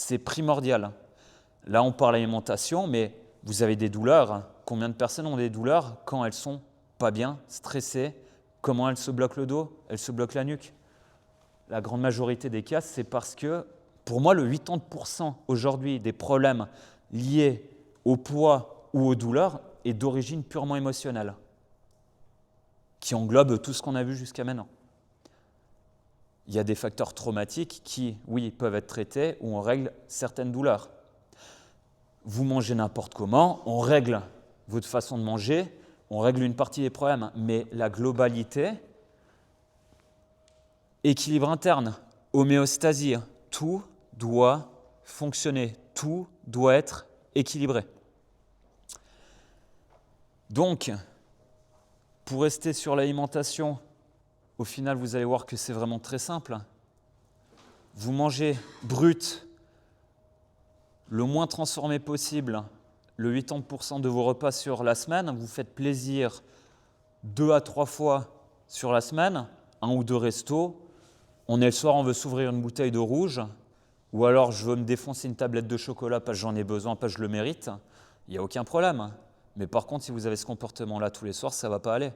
c'est primordial. Là, on parle d'alimentation, mais vous avez des douleurs. Combien de personnes ont des douleurs quand elles sont pas bien, stressées? Comment elles se bloquent le dos? Elles se bloquent la nuque? La grande majorité des cas, c'est parce que, pour moi, le 80% aujourd'hui des problèmes liés au poids ou aux douleurs est d'origine purement émotionnelle, qui englobe tout ce qu'on a vu jusqu'à maintenant. Il y a des facteurs traumatiques qui, oui, peuvent être traités où on règle certaines douleurs. Vous mangez n'importe comment, on règle votre façon de manger, on règle une partie des problèmes, mais la globalité, équilibre interne, homéostasie, tout doit fonctionner, tout doit être équilibré. Donc, pour rester sur l'alimentation, au final, vous allez voir que c'est vraiment très simple. Vous mangez brut, le moins transformé possible, le 80% de vos repas sur la semaine. Vous faites plaisir 2 à 3 fois sur la semaine, 1 ou 2 restos. On est le soir, on veut s'ouvrir une bouteille de rouge, ou alors je veux me défoncer une tablette de chocolat parce que j'en ai besoin, parce que je le mérite. Il n'y a aucun problème. Mais par contre, si vous avez ce comportement-là tous les soirs, ça ne va pas aller.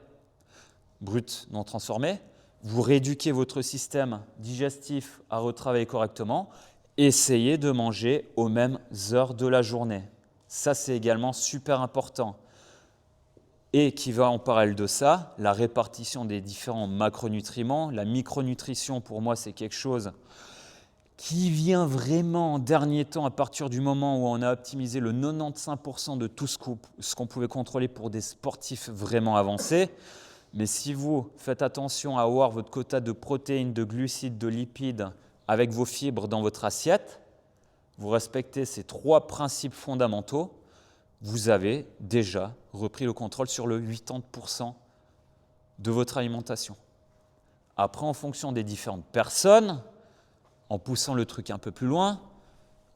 Brut, non transformé. Vous rééduquez votre système digestif à retravailler correctement. Essayez de manger aux mêmes heures de la journée. Ça, c'est également super important. Et qui va en parallèle de ça, la répartition des différents macronutriments. La micronutrition, pour moi, c'est quelque chose qui vient vraiment en dernier temps à partir du moment où on a optimisé le 95% de tout ce qu'on pouvait contrôler pour des sportifs vraiment avancés. Mais si vous faites attention à avoir votre quota de protéines, de glucides, de lipides avec vos fibres dans votre assiette, vous respectez ces 3 principes fondamentaux, vous avez déjà repris le contrôle sur le 80% de votre alimentation. Après, en fonction des différentes personnes, en poussant le truc un peu plus loin,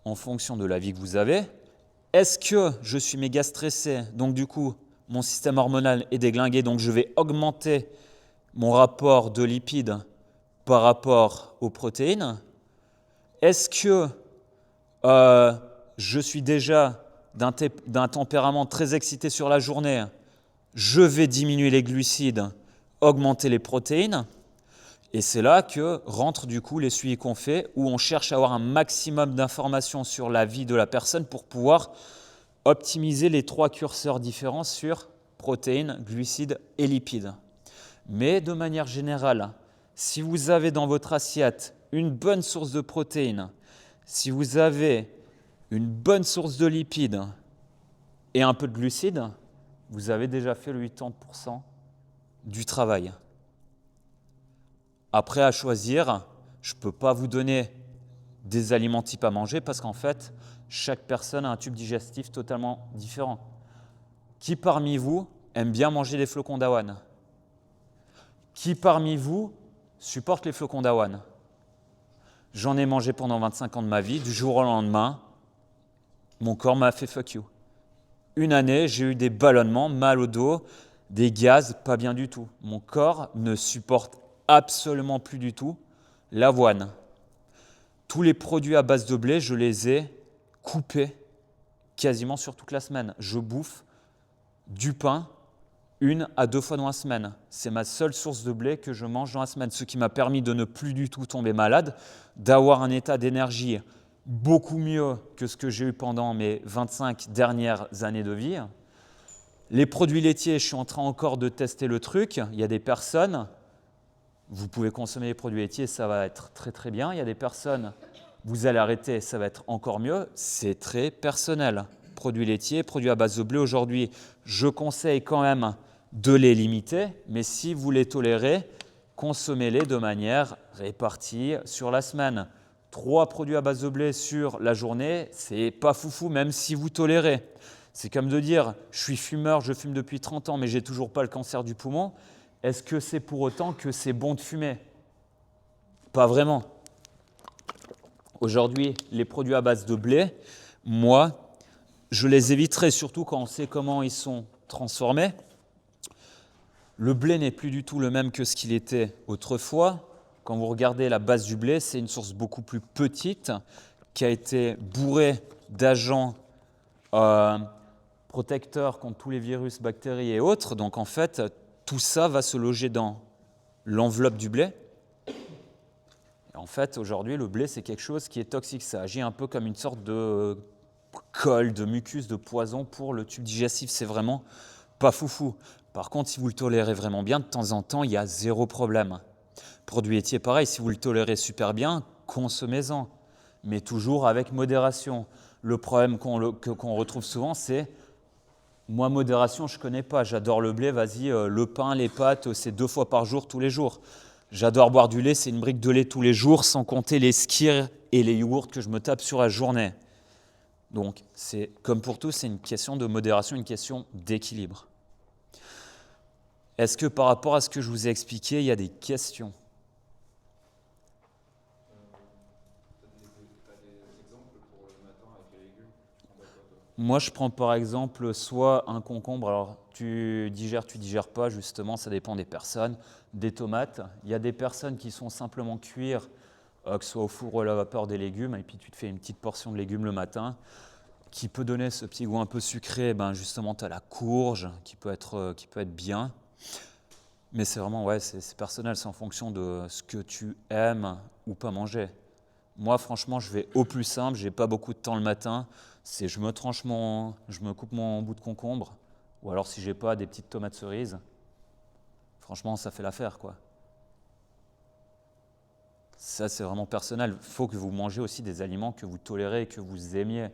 en fonction de la vie que vous avez, est-ce que je suis méga stressé, donc du coup, mon système hormonal est déglingué, donc je vais augmenter mon rapport de lipides par rapport aux protéines? Est-ce que je suis déjà d'un tempérament très excité sur la journée? Je vais diminuer les glucides, augmenter les protéines. Et c'est là que rentrent du coup les suivis qu'on fait, où on cherche à avoir un maximum d'informations sur la vie de la personne pour pouvoir optimiser les 3 curseurs différents sur protéines, glucides et lipides. Mais de manière générale, si vous avez dans votre assiette une bonne source de protéines, si vous avez une bonne source de lipides et un peu de glucides, vous avez déjà fait le 80% du travail. Après, à choisir, je ne peux pas vous donner des aliments types à manger parce qu'en fait, chaque personne a un tube digestif totalement différent. Qui parmi vous aime bien manger des flocons d'avoine? Qui parmi vous supporte les flocons d'avoine? J'en ai mangé pendant 25 ans de ma vie, du jour au lendemain, mon corps m'a fait fuck you. Une année, j'ai eu des ballonnements, mal au dos, des gaz, pas bien du tout. Mon corps ne supporte absolument plus du tout l'avoine. Tous les produits à base de blé, je les ai coupés quasiment sur toute la semaine. Je bouffe du pain 1 à 2 fois dans la semaine. C'est ma seule source de blé que je mange dans la semaine, ce qui m'a permis de ne plus du tout tomber malade, d'avoir un état d'énergie beaucoup mieux que ce que j'ai eu pendant mes 25 dernières années de vie. Les produits laitiers, je suis en train encore de tester le truc. Il y a des personnes, vous pouvez consommer les produits laitiers, ça va être très très bien. Il y a des personnes, vous allez arrêter, ça va être encore mieux. C'est très personnel. Produits laitiers, produits à base de blé, aujourd'hui, je conseille quand même de les limiter, mais si vous les tolérez, consommez-les de manière répartie sur la semaine. 3 produits à base de blé sur la journée, c'est pas foufou, même si vous tolérez. C'est comme de dire, je suis fumeur, je fume depuis 30 ans, mais j'ai toujours pas le cancer du poumon. Est-ce que c'est pour autant que c'est bon de fumer? Pas vraiment. Aujourd'hui, les produits à base de blé, moi, je les éviterai, surtout quand on sait comment ils sont transformés. Le blé n'est plus du tout le même que ce qu'il était autrefois. Quand vous regardez la base du blé, c'est une source beaucoup plus petite qui a été bourré d'agents protecteurs contre tous les virus, bactéries et autres. Donc en fait, tout ça va se loger dans l'enveloppe du blé. Et en fait, aujourd'hui, le blé, c'est quelque chose qui est toxique. Ça agit un peu comme une sorte de colle, de mucus, de poison pour le tube digestif. C'est vraiment pas foufou. Par contre, si vous le tolérez vraiment bien, de temps en temps, il y a zéro problème. Produit laitier, pareil, si vous le tolérez super bien, consommez-en, mais toujours avec modération. Le problème qu'on retrouve souvent, c'est moi, modération, je ne connais pas. J'adore le blé, vas-y, le pain, les pâtes, c'est 2 fois par jour, tous les jours. J'adore boire du lait, c'est une brique de lait tous les jours, sans compter les skyrs et les yogourts que je me tape sur la journée. Donc, c'est comme pour tout, c'est une question de modération, une question d'équilibre. Est-ce que par rapport à ce que je vous ai expliqué, il y a des questions ? Moi, je prends par exemple soit un concombre, alors tu digères pas, justement, ça dépend des personnes, des tomates. Il y a des personnes qui sont simplement cuire, que ce soit au four ou à la vapeur, des légumes, et puis tu te fais une petite portion de légumes le matin, qui peut donner ce petit goût un peu sucré. Ben justement, tu as la courge qui peut être bien. Mais c'est vraiment, ouais, c'est personnel, c'est en fonction de ce que tu aimes ou pas manger. Moi, franchement, je vais au plus simple, j'ai pas beaucoup de temps le matin, c'est je me coupe mon bout de concombre, ou alors si j'ai pas des petites tomates cerises, franchement, ça fait l'affaire, quoi. Ça, c'est vraiment personnel. Il faut que vous mangez aussi des aliments que vous tolérez et que vous aimiez.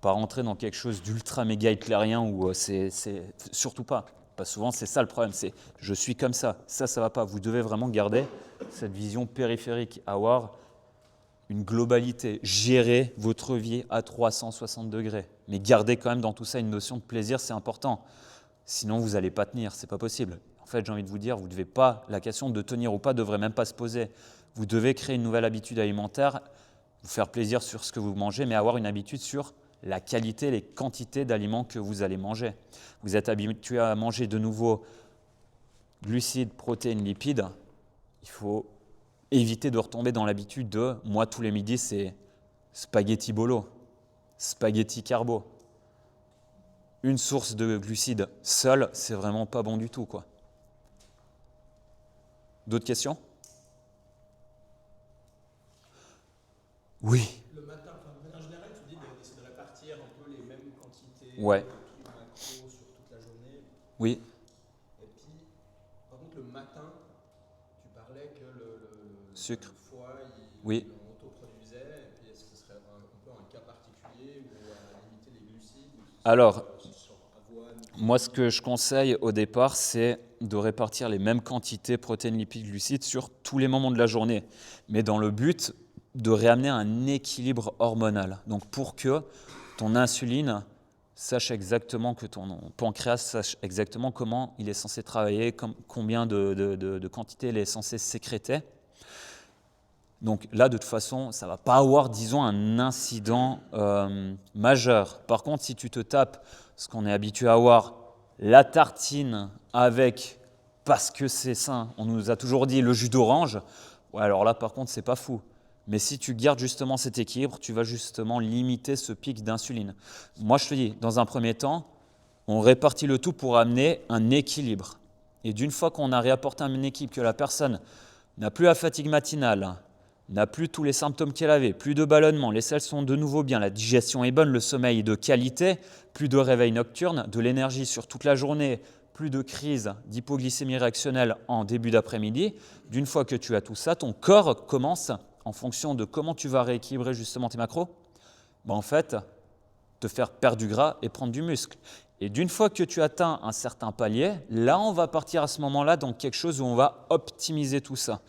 Pas rentrer dans quelque chose d'ultra méga hitlérien où c'est surtout pas. Pas souvent, c'est ça le problème, c'est je suis comme ça va pas. Vous devez vraiment garder cette vision périphérique, avoir une globalité, gérer votre vie à 360 degrés. Mais gardez quand même dans tout ça une notion de plaisir, c'est important. Sinon, vous n'allez pas tenir, c'est pas possible. En fait, j'ai envie de vous dire, vous devez pas, la question de tenir ou pas ne devrait même pas se poser. Vous devez créer une nouvelle habitude alimentaire, vous faire plaisir sur ce que vous mangez, mais avoir une habitude sur la qualité, les quantités d'aliments que vous allez manger. Vous êtes habitué à manger de nouveau glucides, protéines, lipides. Il faut éviter de retomber dans l'habitude de « moi, tous les midis, c'est spaghetti bolo, spaghetti carbo ». Une source de glucides seule, c'est vraiment pas bon du tout, quoi. D'autres questions ? Oui. Le matin, en général, tu dis d'essayer de répartir un peu les mêmes quantités Ouais. de macros sur toute la journée. Oui. Et puis, par contre, le matin, tu parlais que Sucre. le foie, Oui. il autoproduisait. Et puis, est-ce que ce serait un peu un cas particulier où à limiter les glucides Alors, sur avoine, moi, ce que je conseille au départ, c'est de répartir les mêmes quantités protéines, lipides, glucides sur tous les moments de la journée, mais dans le but de réamener un équilibre hormonal. Donc, pour que ton insuline sache exactement, que ton pancréas sache exactement comment il est censé travailler, combien de quantité il est censé sécréter. Donc là, de toute façon, ça ne va pas avoir, disons, un incident majeur. Par contre, si tu te tapes ce qu'on est habitué à avoir, la tartine avec, parce que c'est sain, on nous a toujours dit le jus d'orange, ouais, alors là, par contre, c'est pas fou. Mais si tu gardes justement cet équilibre, tu vas justement limiter ce pic d'insuline. Moi, je te dis, dans un premier temps, on répartit le tout pour amener un équilibre. Et d'une fois qu'on a réapporté un équilibre, que la personne n'a plus la fatigue matinale, n'a plus tous les symptômes qu'elle avait, plus de ballonnement, les selles sont de nouveau bien, la digestion est bonne, le sommeil est de qualité, plus de réveil nocturne, de l'énergie sur toute la journée, plus de crise d'hypoglycémie réactionnelle en début d'après-midi. D'une fois que tu as tout ça, ton corps commence, en fonction de comment tu vas rééquilibrer justement tes macros, en fait, te faire perdre du gras et prendre du muscle. Et d'une fois que tu atteins un certain palier, là, on va partir à ce moment-là dans quelque chose où on va optimiser tout ça.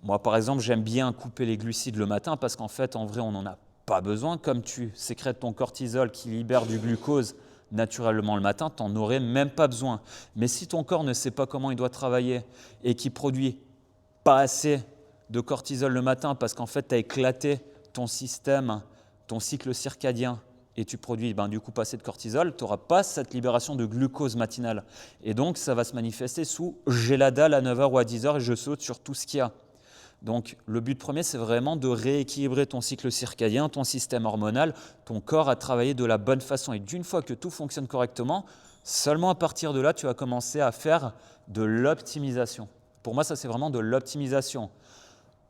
Moi, par exemple, j'aime bien couper les glucides le matin parce qu'en fait, en vrai, on n'en a pas besoin. Comme tu sécrètes ton cortisol qui libère du glucose naturellement le matin, tu n'en aurais même pas besoin. Mais si ton corps ne sait pas comment il doit travailler et qu'il produit pas assez de cortisol le matin parce qu'en fait, tu as éclaté ton système, ton cycle circadien et tu produis du coup pas assez de cortisol, tu n'auras pas cette libération de glucose matinale. Et donc, ça va se manifester sous « j'ai la dalle à 9h ou à 10h et je saute sur tout ce qu'il y a ». Donc le but premier, c'est vraiment de rééquilibrer ton cycle circadien, ton système hormonal, ton corps à travailler de la bonne façon. Et d'une fois que tout fonctionne correctement, seulement à partir de là, tu vas commencer à faire de l'optimisation. Pour moi, ça, c'est vraiment de l'optimisation.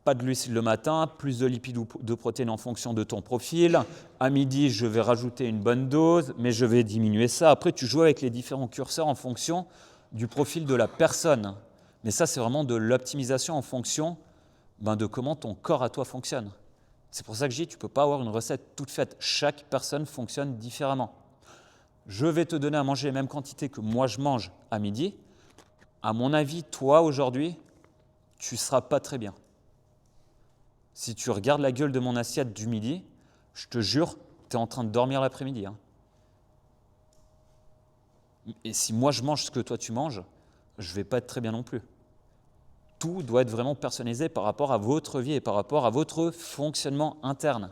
Pas de glucides le matin, plus de lipides ou de protéines en fonction de ton profil. À midi, je vais rajouter une bonne dose, mais je vais diminuer ça. Après, tu joues avec les différents curseurs en fonction du profil de la personne. Mais ça, c'est vraiment de l'optimisation en fonction de comment ton corps à toi fonctionne. C'est pour ça que je dis, tu ne peux pas avoir une recette toute faite. Chaque personne fonctionne différemment. Je vais te donner à manger les mêmes quantités que moi je mange à midi. À mon avis, toi, aujourd'hui, tu ne seras pas très bien. Si tu regardes la gueule de mon assiette du midi, je te jure, tu es en train de dormir l'après-midi. Et si moi je mange ce que toi tu manges, je ne vais pas être très bien non plus. Tout doit être vraiment personnalisé par rapport à votre vie et par rapport à votre fonctionnement interne.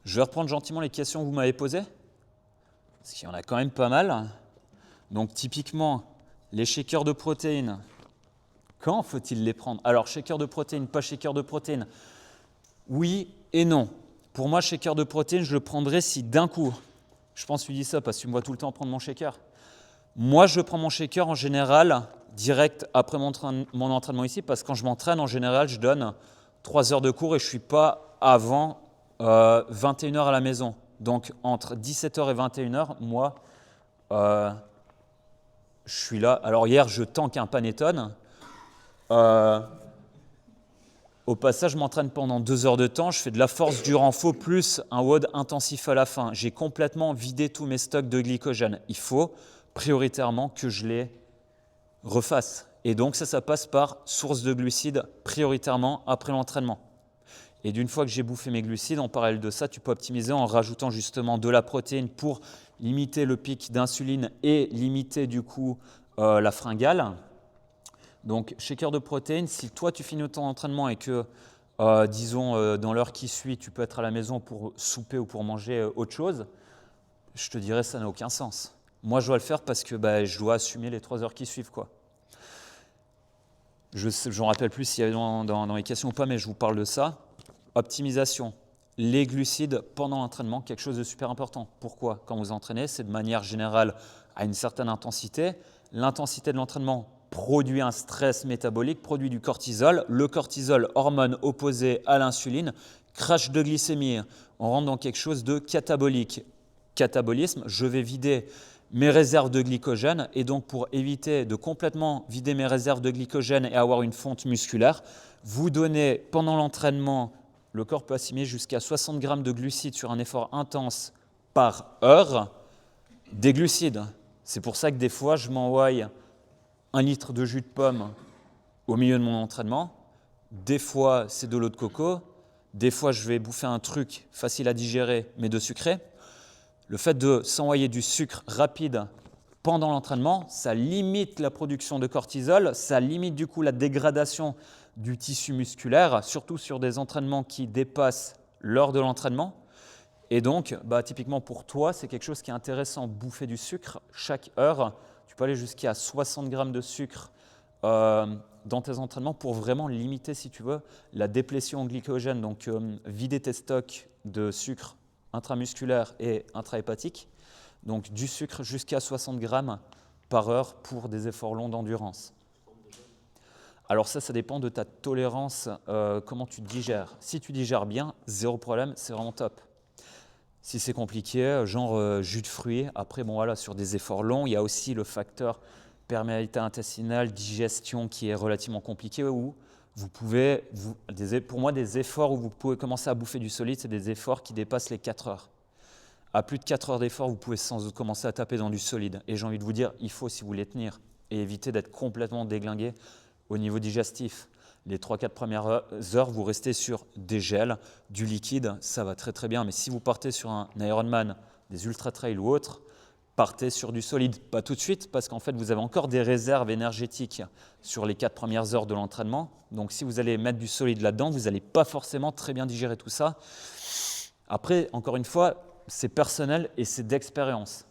Je vais reprendre gentiment les questions que vous m'avez posées, parce qu'il y en a quand même pas mal. Donc typiquement, les shakers de protéines, quand faut-il les prendre? Alors, shaker de protéines, pas shaker de protéines? Oui et non. Pour moi, shaker de protéines, je le prendrais si d'un coup, je pense que tu dis ça parce que tu me vois tout le temps prendre mon shaker. Moi, je prends mon shaker en général direct après mon entraînement ici, parce que quand je m'entraîne, en général, je donne 3 heures de cours et je ne suis pas avant 21h à la maison. Donc, entre 17h et 21h, moi, je suis là. Alors, hier, je tank un panettone. Au passage, je m'entraîne pendant 2 heures de temps. Je fais de la force du renfort plus un WOD intensif à la fin. J'ai complètement vidé tous mes stocks de glycogène. Il faut prioritairement que je les refasse. Et donc ça passe par source de glucides prioritairement après l'entraînement. Et d'une fois que j'ai bouffé mes glucides, en parallèle de ça, tu peux optimiser en rajoutant justement de la protéine pour limiter le pic d'insuline et limiter du coup la fringale. Donc shaker de protéines, si toi tu finis ton entraînement et que disons dans l'heure qui suit, tu peux être à la maison pour souper ou pour manger autre chose, je te dirais ça n'a aucun sens. Moi, je dois le faire parce que je dois assumer les 3 heures qui suivent, quoi. Je ne me rappelle plus s'il y avait dans les questions ou pas, mais je vous parle de ça. Optimisation. Les glucides pendant l'entraînement, quelque chose de super important. Pourquoi? Quand vous entraînez, c'est de manière générale à une certaine intensité. L'intensité de l'entraînement produit un stress métabolique, produit du cortisol. Le cortisol, hormone opposée à l'insuline, crash de glycémie. On rentre dans quelque chose de catabolique. Catabolisme, je vais vider mes réserves de glycogène et donc pour éviter de complètement vider mes réserves de glycogène et avoir une fonte musculaire, vous donnez pendant l'entraînement, le corps peut assimiler jusqu'à 60 grammes de glucides sur un effort intense par heure, des glucides. C'est pour ça que des fois, je m'envoie 1 litre de jus de pomme au milieu de mon entraînement. Des fois, c'est de l'eau de coco. Des fois, je vais bouffer un truc facile à digérer, mais de sucré. Le fait de s'envoyer du sucre rapide pendant l'entraînement, ça limite la production de cortisol, ça limite du coup la dégradation du tissu musculaire, surtout sur des entraînements qui dépassent l'heure de l'entraînement. Et donc, typiquement pour toi, c'est quelque chose qui est intéressant, bouffer du sucre chaque heure. Tu peux aller jusqu'à 60 grammes de sucre dans tes entraînements pour vraiment limiter, si tu veux, la déplétion en glycogène, donc vider tes stocks de sucre intramusculaire et intrahépatique, donc du sucre jusqu'à 60 grammes par heure pour des efforts longs d'endurance. Alors ça dépend de ta tolérance, comment tu digères. Si tu digères bien, 0 problème, c'est vraiment top. Si c'est compliqué, genre jus de fruits, après sur des efforts longs, il y a aussi le facteur perméabilité intestinale, digestion qui est relativement compliqué où vous pouvez, pour moi, des efforts où vous pouvez commencer à bouffer du solide, c'est des efforts qui dépassent les 4 heures. À plus de 4 heures d'effort, vous pouvez sans doute commencer à taper dans du solide. Et j'ai envie de vous dire, il faut, si vous voulez tenir, et éviter d'être complètement déglingué au niveau digestif. Les 3-4 premières heures, vous restez sur des gels, du liquide, ça va très très bien. Mais si vous partez sur un Ironman, des ultra trail ou autre, partez sur du solide. Pas tout de suite, parce qu'en fait, vous avez encore des réserves énergétiques sur les 4 premières heures de l'entraînement. Donc, si vous allez mettre du solide là-dedans, vous n'allez pas forcément très bien digérer tout ça. Après, encore une fois, c'est personnel et c'est d'expérience.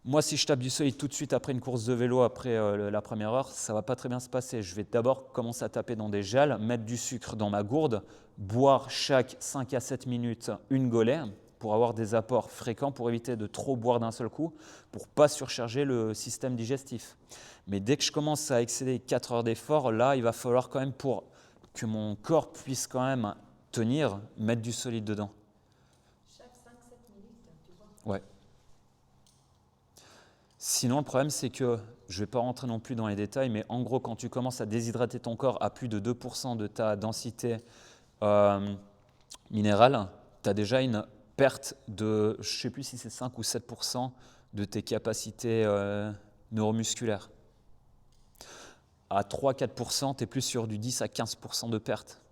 Moi, si je tape du solide tout de suite après une course de vélo, après la première heure, ça ne va pas très bien se passer. Je vais d'abord commencer à taper dans des gels, mettre du sucre dans ma gourde, boire chaque 5 à 7 minutes une golée pour avoir des apports fréquents, pour éviter de trop boire d'un seul coup, pour ne pas surcharger le système digestif. Mais dès que je commence à excéder 4 heures d'effort, là, il va falloir quand même, pour que mon corps puisse quand même tenir, mettre du solide dedans. Chaque 5-7 minutes, tu vois. Ouais. Sinon, le problème, c'est que, je ne vais pas rentrer non plus dans les détails, mais en gros, quand tu commences à déshydrater ton corps à plus de 2% de ta densité minérale, tu as déjà une perte de, je ne sais plus si c'est 5 ou 7% de tes capacités neuromusculaires. À 3-4%, tu es plus sur du 10 à 15% de perte.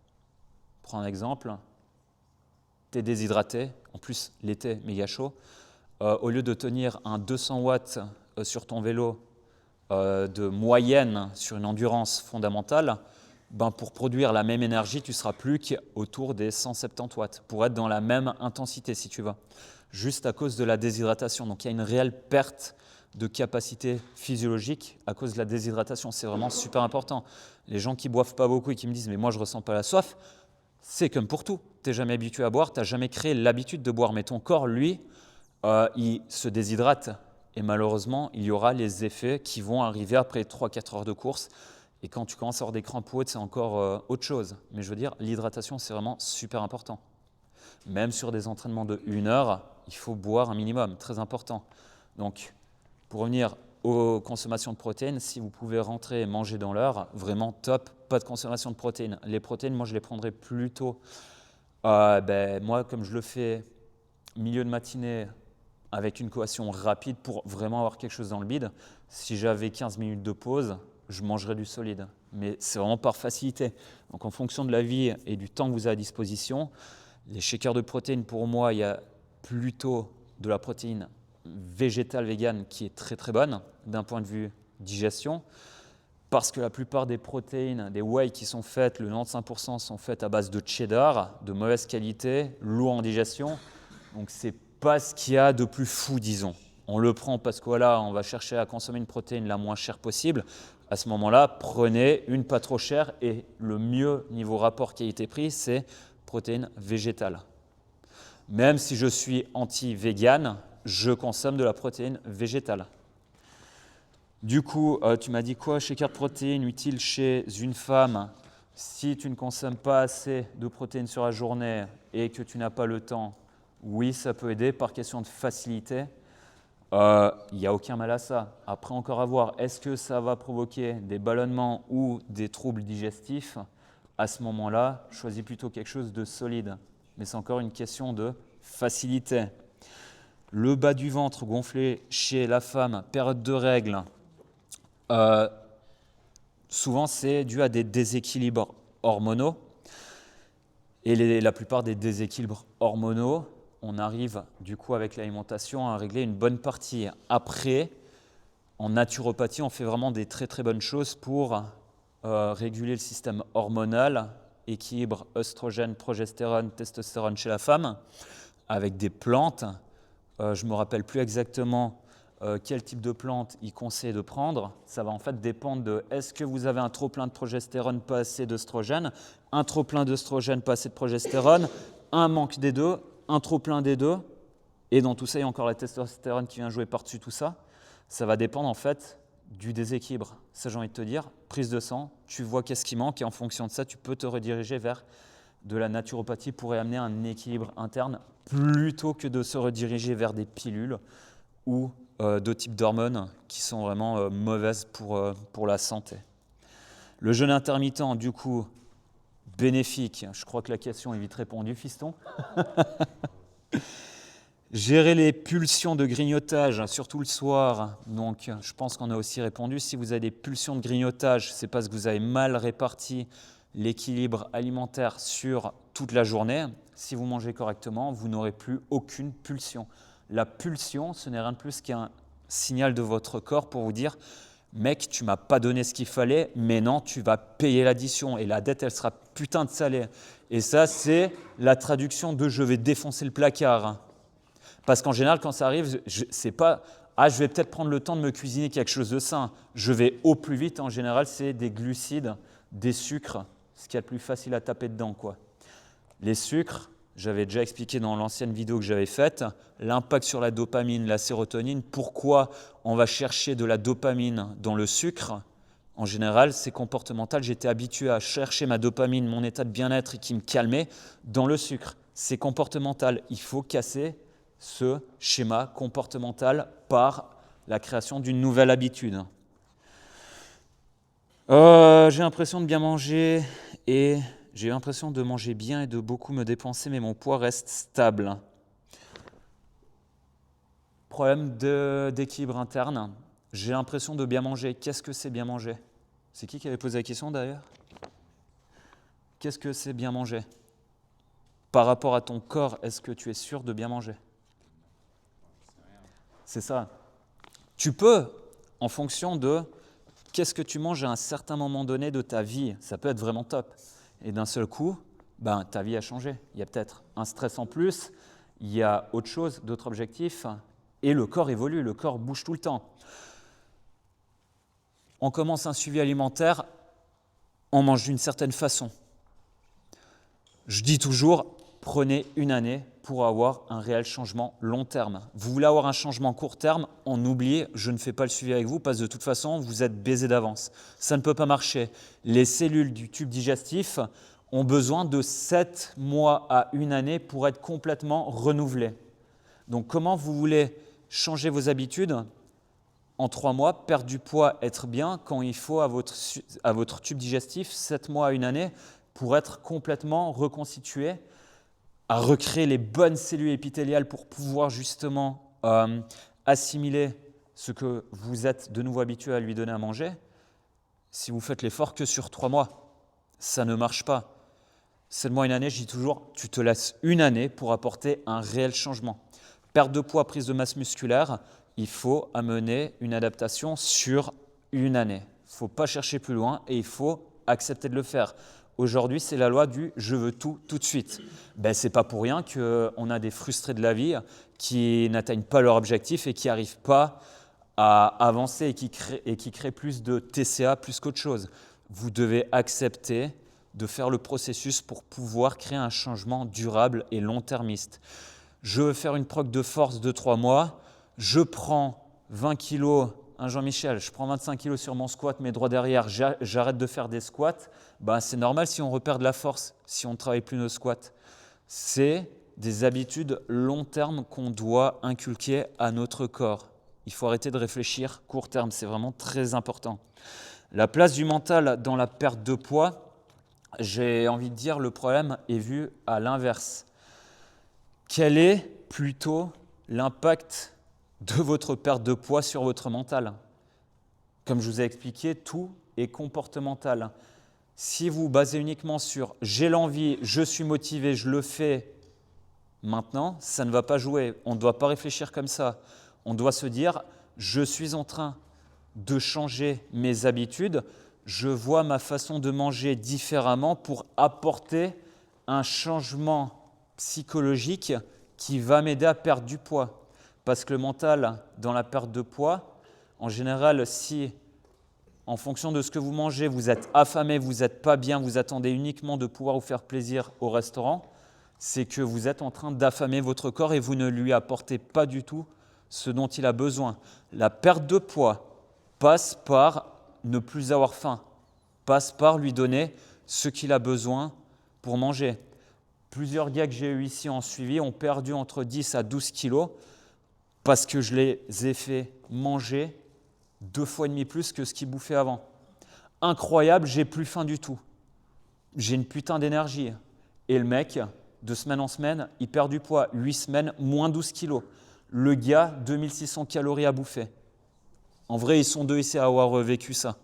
Prends un exemple, tu es déshydraté, en plus l'été méga chaud, au lieu de tenir un 200 watts sur ton vélo de moyenne sur une endurance fondamentale, pour produire la même énergie, tu seras plus qu'autour des 170 watts pour être dans la même intensité si tu veux, juste à cause de la déshydratation. Donc il y a une réelle perte de capacité physiologique à cause de la déshydratation. C'est vraiment super important. Les gens qui boivent pas beaucoup et qui me disent « mais moi je ressens pas la soif », c'est comme pour tout. Tu n'es jamais habitué à boire, tu n'as jamais créé l'habitude de boire, mais ton corps, lui, il se déshydrate et malheureusement, il y aura les effets qui vont arriver après 3-4 heures de course. Et quand tu commences à avoir des crampes ou autre, c'est encore autre chose. Mais je veux dire, l'hydratation, c'est vraiment super important. Même sur des entraînements de 1 heure, il faut boire un minimum, très important. Donc, pour revenir aux consommations de protéines, si vous pouvez rentrer et manger dans l'heure, vraiment top, pas de consommation de protéines. Les protéines, moi, je les prendrais plutôt, moi, comme je le fais milieu de matinée, avec une collation rapide pour vraiment avoir quelque chose dans le bide. Si j'avais 15 minutes de pause, je mangerais du solide. Mais c'est vraiment par facilité. Donc en fonction de la vie et du temps que vous avez à disposition, les shakers de protéines, pour moi, il y a plutôt de la protéine végétale, végane, qui est très très bonne d'un point de vue digestion. Parce que la plupart des protéines, des whey qui sont faites, le 95% sont faites à base de cheddar, de mauvaise qualité, lourd en digestion. Donc c'est pas ce qu'il y a de plus fou, disons. On le prend parce que voilà, on va chercher à consommer une protéine la moins chère possible. À ce moment-là, prenez une pas trop chère et le mieux niveau rapport qualité-prix, c'est protéines végétales. Même si je suis anti-vegan, je consomme de la protéine végétale. Du coup, tu m'as dit quoi? Shaker de protéines utile chez une femme si tu ne consommes pas assez de protéines sur la journée et que tu n'as pas le temps. Oui, ça peut aider par question de facilité. Il n'y a aucun mal à ça. Après, encore à voir, est-ce que ça va provoquer des ballonnements ou des troubles digestifs? À ce moment-là, choisis plutôt quelque chose de solide. Mais c'est encore une question de facilité. Le bas du ventre gonflé chez la femme, période de règles, souvent c'est dû à des déséquilibres hormonaux. Et la plupart des déséquilibres hormonaux, on arrive du coup avec l'alimentation à régler une bonne partie. Après, en naturopathie, on fait vraiment des très très bonnes choses pour réguler le système hormonal, équilibre œstrogène, progestérone, testostérone chez la femme, avec des plantes. Je ne me rappelle plus exactement quel type de plante il conseille de prendre. Ça va en fait dépendre de est-ce que vous avez un trop plein de progestérone, pas assez d'œstrogène, un trop plein d'œstrogène, pas assez de progestérone, un manque des deux, un trop plein des deux, et dans tout ça, il y a encore la testostérone qui vient jouer par-dessus tout ça. Ça va dépendre en fait du déséquilibre. Ça, j'ai envie de te dire, prise de sang, tu vois qu'est-ce qui manque et en fonction de ça, tu peux te rediriger vers de la naturopathie pour amener un équilibre interne plutôt que de se rediriger vers des pilules ou d'autres types d'hormones qui sont vraiment mauvaises pour la santé. Le jeûne intermittent, du coup, bénéfique. Je crois que la question est vite répondue, fiston. Gérer les pulsions de grignotage, surtout le soir. Donc, je pense qu'on a aussi répondu. Si vous avez des pulsions de grignotage, c'est parce que vous avez mal réparti l'équilibre alimentaire sur toute la journée. Si vous mangez correctement, vous n'aurez plus aucune pulsion. La pulsion, ce n'est rien de plus qu'un signal de votre corps pour vous dire « Mec, tu ne m'as pas donné ce qu'il fallait, mais non, tu vas payer l'addition et la dette, elle sera putain de salée. » Et ça, c'est la traduction de « je vais défoncer le placard ». Parce qu'en général, quand ça arrive, c'est pas Ah, je vais peut-être prendre le temps de me cuisiner quelque chose de sain. Je vais au plus vite, en général, c'est des glucides, des sucres, ce qui est le plus facile à taper dedans, quoi. Les sucres, j'avais déjà expliqué dans l'ancienne vidéo que j'avais faite, l'impact sur la dopamine, la sérotonine, pourquoi on va chercher de la dopamine dans le sucre. En général, c'est comportemental. J'étais habitué à chercher ma dopamine, mon état de bien-être qui me calmait dans le sucre. C'est comportemental. Il faut casser ce schéma comportemental par la création d'une nouvelle habitude. J'ai l'impression de bien manger et j'ai l'impression de manger bien et de beaucoup me dépenser, mais mon poids reste stable. Problème d'équilibre interne. J'ai l'impression de bien manger. Qu'est-ce que c'est bien manger? C'est qui avait posé la question d'ailleurs? Qu'est-ce que c'est bien manger? Par rapport à ton corps, est-ce que tu es sûr de bien manger? C'est ça. Tu peux, en fonction de qu'est-ce que tu manges à un certain moment donné de ta vie, ça peut être vraiment top. Et d'un seul coup, ta vie a changé. Il y a peut-être un stress en plus, il y a autre chose, d'autres objectifs, et le corps évolue, le corps bouge tout le temps. On commence un suivi alimentaire, on mange d'une certaine façon. Je dis toujours, prenez une année pour avoir un réel changement long terme. Vous voulez avoir un changement court terme, on oublie, je ne fais pas le suivi avec vous parce que de toute façon, vous êtes baisé d'avance. Ça ne peut pas marcher. Les cellules du tube digestif ont besoin de 7 mois à une année pour être complètement renouvelées. Donc comment vous voulez changer vos habitudes en 3 mois, perdre du poids, être bien, quand il faut à votre tube digestif 7 mois à une année pour être complètement reconstitué, à recréer les bonnes cellules épithéliales pour pouvoir justement assimiler ce que vous êtes de nouveau habitué à lui donner à manger. Si vous faites l'effort que sur 3 mois, ça ne marche pas. 7 mois, une année, je dis toujours, tu te laisses une année pour apporter un réel changement. Perte de poids, prise de masse musculaire, il faut amener une adaptation sur une année. Il ne faut pas chercher plus loin et il faut accepter de le faire. Aujourd'hui, c'est la loi du « je veux tout de suite ». Ce n'est pas pour rien qu'on a des frustrés de la vie qui n'atteignent pas leur objectif et qui n'arrivent pas à avancer et qui créent plus de TCA plus qu'autre chose. Vous devez accepter de faire le processus pour pouvoir créer un changement durable et long-termiste. Je veux faire une prog de force de 3 mois, je prends 20 kilos, Jean-Michel, je prends 25 kilos sur mon squat, mes droits derrière, j'arrête de faire des squats, c'est normal si on repère de la force, si on ne travaille plus nos squats. C'est des habitudes long terme qu'on doit inculquer à notre corps. Il faut arrêter de réfléchir court terme, c'est vraiment très important. La place du mental dans la perte de poids, j'ai envie de dire, le problème est vu à l'inverse. Quel est plutôt l'impact de votre perte de poids sur votre mental? Comme je vous ai expliqué, tout est comportemental. Si vous basez uniquement sur « j'ai l'envie, je suis motivé, je le fais » maintenant, ça ne va pas jouer. On ne doit pas réfléchir comme ça. On doit se dire « je suis en train de changer mes habitudes, je vois ma façon de manger différemment pour apporter un changement psychologique qui va m'aider à perdre du poids. » Parce que le mental, dans la perte de poids, en général, si en fonction de ce que vous mangez, vous êtes affamé, vous n'êtes pas bien, vous attendez uniquement de pouvoir vous faire plaisir au restaurant, c'est que vous êtes en train d'affamer votre corps et vous ne lui apportez pas du tout ce dont il a besoin. La perte de poids passe par ne plus avoir faim, passe par lui donner ce qu'il a besoin pour manger. Plusieurs gars que j'ai eu ici en suivi ont perdu entre 10 à 12 kilos parce que je les ai fait manger 2,5 fois plus que ce qu'ils bouffaient avant. Incroyable, j'ai plus faim du tout. J'ai une putain d'énergie. Et le mec, de semaine en semaine, il perd du poids. 8 semaines, moins 12 kilos. Le gars, 2600 calories à bouffer. En vrai, ils sont deux ici à avoir vécu ça.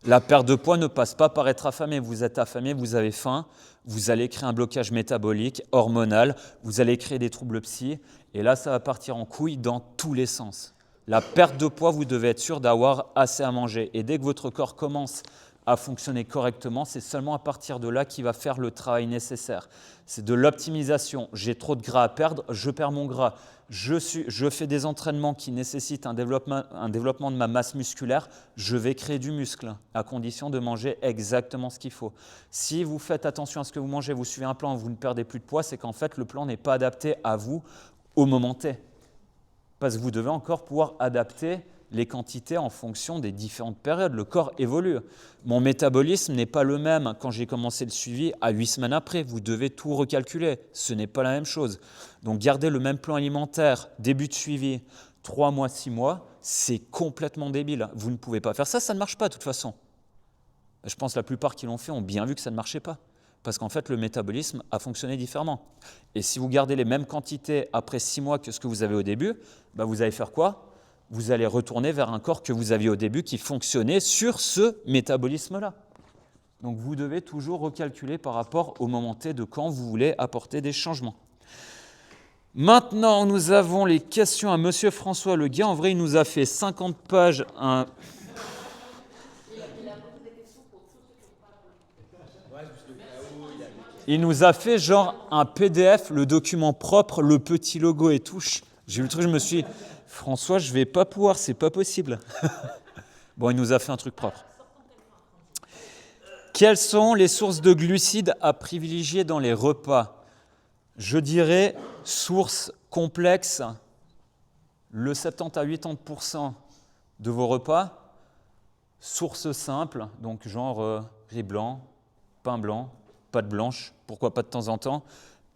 La perte de poids ne passe pas par être affamé. Vous êtes affamé, vous avez faim, vous allez créer un blocage métabolique, hormonal, vous allez créer des troubles psy, et là, ça va partir en couille dans tous les sens. La perte de poids, vous devez être sûr d'avoir assez à manger. Et dès que votre corps commence à fonctionner correctement, c'est seulement à partir de là qu'il va faire le travail nécessaire. C'est de l'optimisation. J'ai trop de gras à perdre, je perds mon gras. Je fais des entraînements qui nécessitent un développement de ma masse musculaire, je vais créer du muscle, à condition de manger exactement ce qu'il faut. Si vous faites attention à ce que vous mangez, vous suivez un plan, vous ne perdez plus de poids, c'est qu'en fait, le plan n'est pas adapté à vous au moment T. Parce que vous devez encore pouvoir adapter les quantités en fonction des différentes périodes. Le corps évolue. Mon métabolisme n'est pas le même quand j'ai commencé le suivi à 8 semaines après. Vous devez tout recalculer. Ce n'est pas la même chose. Donc, garder le même plan alimentaire, début de suivi, 3 mois, 6 mois, c'est complètement débile. Vous ne pouvez pas faire ça, ça ne marche pas de toute façon. Je pense que la plupart qui l'ont fait ont bien vu que ça ne marchait pas. Parce qu'en fait, le métabolisme a fonctionné différemment. Et si vous gardez les mêmes quantités après 6 mois que ce que vous avez au début, vous allez faire quoi ? Vous allez retourner vers un corps que vous aviez au début qui fonctionnait sur ce métabolisme-là. Donc vous devez toujours recalculer par rapport au moment T de quand vous voulez apporter des changements. Maintenant, nous avons les questions à Monsieur François Leguet. En vrai, il nous a fait 50 pages. Il nous a fait genre un PDF, le document propre, le petit logo et tout. J'ai eu le truc, je me suis dit, François, je ne vais pas pouvoir, c'est pas possible. Bon, il nous a fait un truc propre. Quelles sont les sources de glucides à privilégier dans les repas ? Je dirais source complexe, le 70 à 80% de vos repas. Source simple, donc genre riz blanc, pain blanc, pâte blanche, pourquoi pas de temps en temps,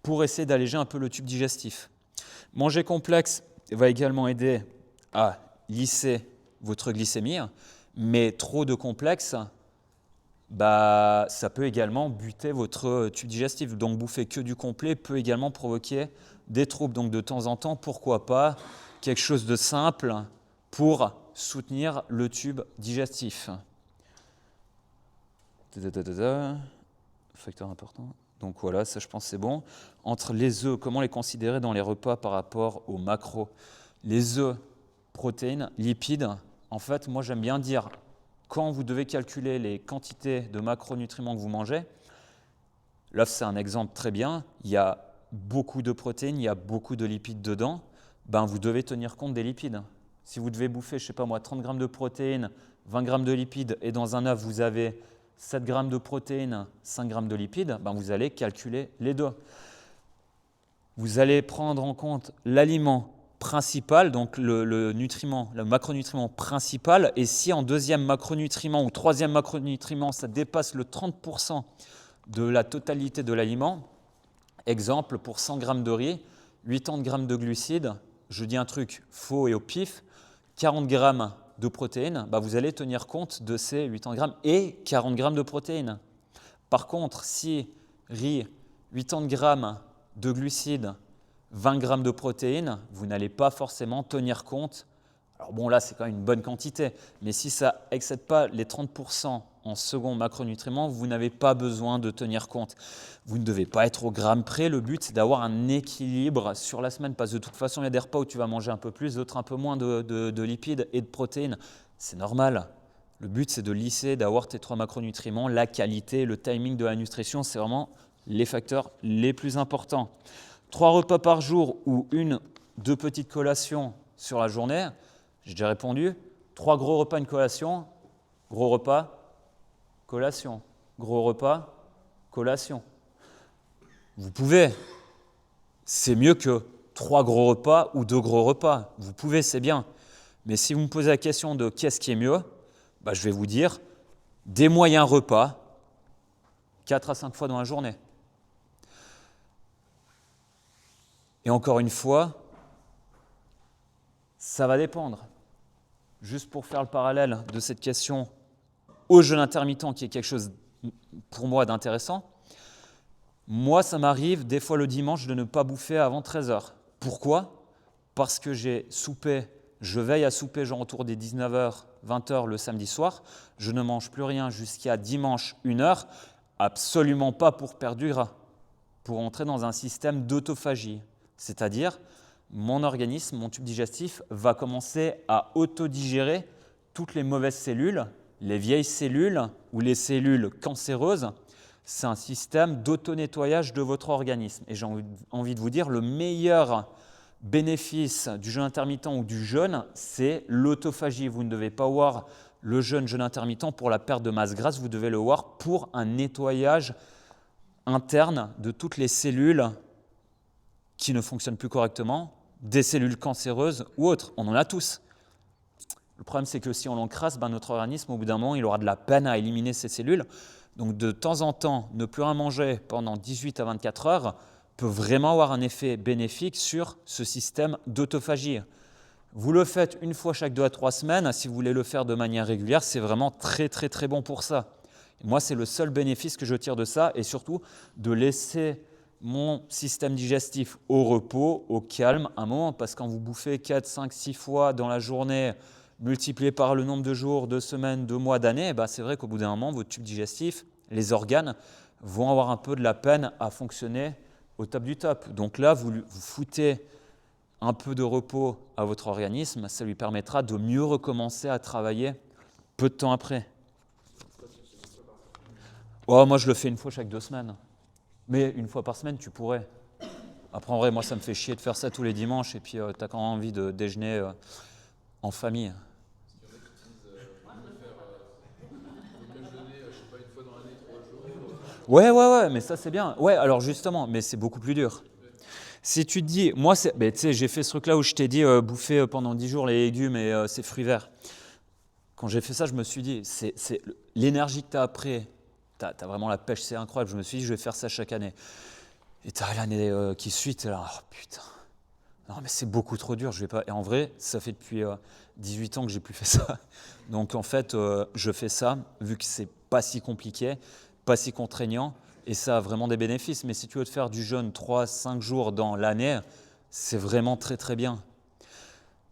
pour essayer d'alléger un peu le tube digestif. Manger complexe va également aider à lisser votre glycémie, mais trop de complexe, ça peut également buter votre tube digestif. Donc bouffer que du complet peut également provoquer des troubles. Donc de temps en temps, pourquoi pas quelque chose de simple pour soutenir le tube digestif. Facteur important. Donc voilà, ça je pense c'est bon. Entre les œufs, comment les considérer dans les repas par rapport aux macros ? Les œufs, protéines, lipides, en fait, moi j'aime bien dire, quand vous devez calculer les quantités de macronutriments que vous mangez, l'œuf c'est un exemple très bien, il y a beaucoup de protéines, il y a beaucoup de lipides dedans, vous devez tenir compte des lipides. Si vous devez bouffer, 30 grammes de protéines, 20 grammes de lipides, et dans un œuf vous avez 7 grammes de protéines, 5 grammes de lipides, vous allez calculer les deux. Vous allez prendre en compte l'aliment principal, donc le macronutriment principal, et si en deuxième macronutriment ou troisième macronutriment, ça dépasse le 30% de la totalité de l'aliment, exemple, pour 100 grammes de riz, 80 grammes de glucides, je dis un truc faux et au pif, 40 grammes de protéines, vous allez tenir compte de ces 80 grammes et 40 grammes de protéines. Par contre, si riz, 80 grammes de glucides, 20 grammes de protéines, vous n'allez pas forcément tenir compte. Alors bon, là, c'est quand même une bonne quantité, mais si ça n'excède pas les 30% en second macronutriment, vous n'avez pas besoin de tenir compte. Vous ne devez pas être au gramme près. Le but, c'est d'avoir un équilibre sur la semaine, parce que de toute façon, il y a des repas où tu vas manger un peu plus, d'autres un peu moins de lipides et de protéines. C'est normal. Le but, c'est de lisser, d'avoir tes 3 macronutriments. La qualité, le timing de la nutrition, c'est vraiment les facteurs les plus importants. 3 repas par jour ou 2 petites collations sur la journée. J'ai déjà répondu. 3 gros repas, une collation. Gros repas, collation. Gros repas, collation. Vous pouvez. C'est mieux que 3 gros repas ou 2 gros repas. Vous pouvez, c'est bien. Mais si vous me posez la question de qu'est-ce qui est mieux, je vais vous dire des moyens repas, 4 à 5 fois dans la journée. Et encore une fois, ça va dépendre. Juste pour faire le parallèle de cette question au jeûne intermittent, qui est quelque chose pour moi d'intéressant, moi, ça m'arrive des fois le dimanche de ne pas bouffer avant 13h. Pourquoi ? Parce que je veille à souper genre autour des 19h, 20h le samedi soir. Je ne mange plus rien jusqu'à dimanche 1h, absolument pas pour perdre du gras, pour entrer dans un système d'autophagie. C'est-à-dire, mon organisme, mon tube digestif, va commencer à autodigérer toutes les mauvaises cellules, les vieilles cellules ou les cellules cancéreuses, c'est un système d'auto-nettoyage de votre organisme. Et j'ai envie de vous dire, le meilleur bénéfice du jeûne intermittent ou du jeûne, c'est l'autophagie. Vous ne devez pas voir le jeûne intermittent pour la perte de masse grasse, vous devez le voir pour un nettoyage interne de toutes les cellules qui ne fonctionnent plus correctement, des cellules cancéreuses ou autres. On en a tous. Le problème, c'est que si on l'encrasse, notre organisme, au bout d'un moment, il aura de la peine à éliminer ces cellules. Donc, de temps en temps, ne plus rien manger pendant 18 à 24 heures peut vraiment avoir un effet bénéfique sur ce système d'autophagie. Vous le faites une fois chaque 2 à 3 semaines. Si vous voulez le faire de manière régulière, c'est vraiment très, très, très bon pour ça. Et moi, c'est le seul bénéfice que je tire de ça et surtout de laisser mon système digestif au repos, au calme, un moment. Parce que quand vous bouffez 4, 5, 6 fois dans la journée, multiplié par le nombre de jours, de semaines, de mois, d'années, c'est vrai qu'au bout d'un moment, votre tube digestif, les organes vont avoir un peu de la peine à fonctionner au top du top. Donc là, vous foutez un peu de repos à votre organisme, ça lui permettra de mieux recommencer à travailler peu de temps après. Moi, je le fais une fois chaque 2 semaines. Mais une fois par semaine, tu pourrais. Après, en vrai, moi, ça me fait chier de faire ça tous les dimanches et puis tu as quand même envie de déjeuner en famille. Ouais, mais ça c'est bien. Ouais, alors justement, mais c'est beaucoup plus dur. Si tu te dis, moi, tu sais, j'ai fait ce truc-là où je t'ai dit bouffer pendant 10 jours les légumes et ces fruits verts. Quand j'ai fait ça, je me suis dit, c'est l'énergie que tu as après, tu as vraiment la pêche, c'est incroyable. Je me suis dit, je vais faire ça chaque année. Et tu as l'année qui suit, tu es là, oh putain, non mais c'est beaucoup trop dur, je vais pas. Et en vrai, ça fait depuis 18 ans que j'ai plus fait ça. Donc en fait, je fais ça, vu que c'est pas si compliqué, pas si contraignant, et ça a vraiment des bénéfices. Mais si tu veux te faire du jeûne 3-5 jours dans l'année, c'est vraiment très très bien.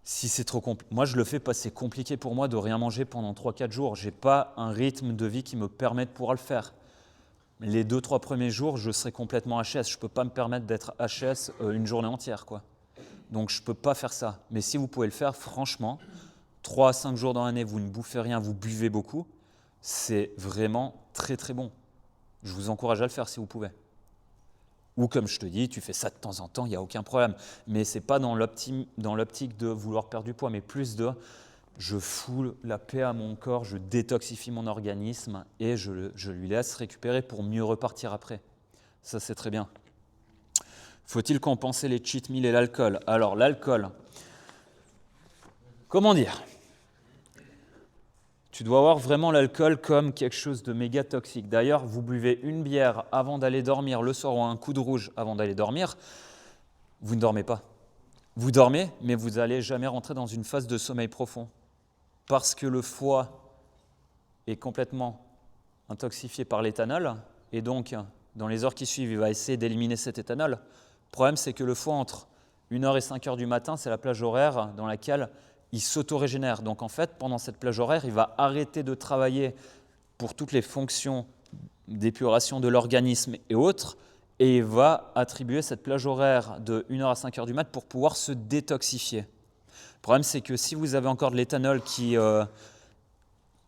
Si c'est trop compliqué, moi je le fais pas, c'est compliqué pour moi de rien manger pendant 3-4 jours. Je n'ai pas un rythme de vie qui me permet de pouvoir le faire. Les 2-3 premiers jours, je serai complètement HS. Je ne peux pas me permettre d'être HS une journée entière, quoi. Donc je ne peux pas faire ça. Mais si vous pouvez le faire, franchement, 3-5 jours dans l'année, vous ne bouffez rien, vous buvez beaucoup, c'est vraiment très très bon. Je vous encourage à le faire si vous pouvez. Ou comme je te dis, tu fais ça de temps en temps, il n'y a aucun problème. Mais ce n'est pas dans l'optique de vouloir perdre du poids, mais plus de je fous la paix à mon corps, je détoxifie mon organisme et je lui laisse récupérer pour mieux repartir après. Ça, c'est très bien. Faut-il compenser les cheat meals et l'alcool ? Alors, l'alcool, comment dire ? Tu dois voir vraiment l'alcool comme quelque chose de méga toxique. D'ailleurs, vous buvez une bière avant d'aller dormir le soir ou un coup de rouge avant d'aller dormir, vous ne dormez pas. Vous dormez, mais vous n'allez jamais rentrer dans une phase de sommeil profond. Parce que le foie est complètement intoxifié par l'éthanol, et donc, dans les heures qui suivent, il va essayer d'éliminer cet éthanol. Le problème, c'est que le foie, entre 1h et 5h du matin, c'est la plage horaire dans laquelle il s'auto-régénère. Donc en fait, pendant cette plage horaire, il va arrêter de travailler pour toutes les fonctions d'épuration de l'organisme et autres, et il va attribuer cette plage horaire de 1h à 5h du mat pour pouvoir se détoxifier. Le problème, c'est que si vous avez encore de l'éthanol qui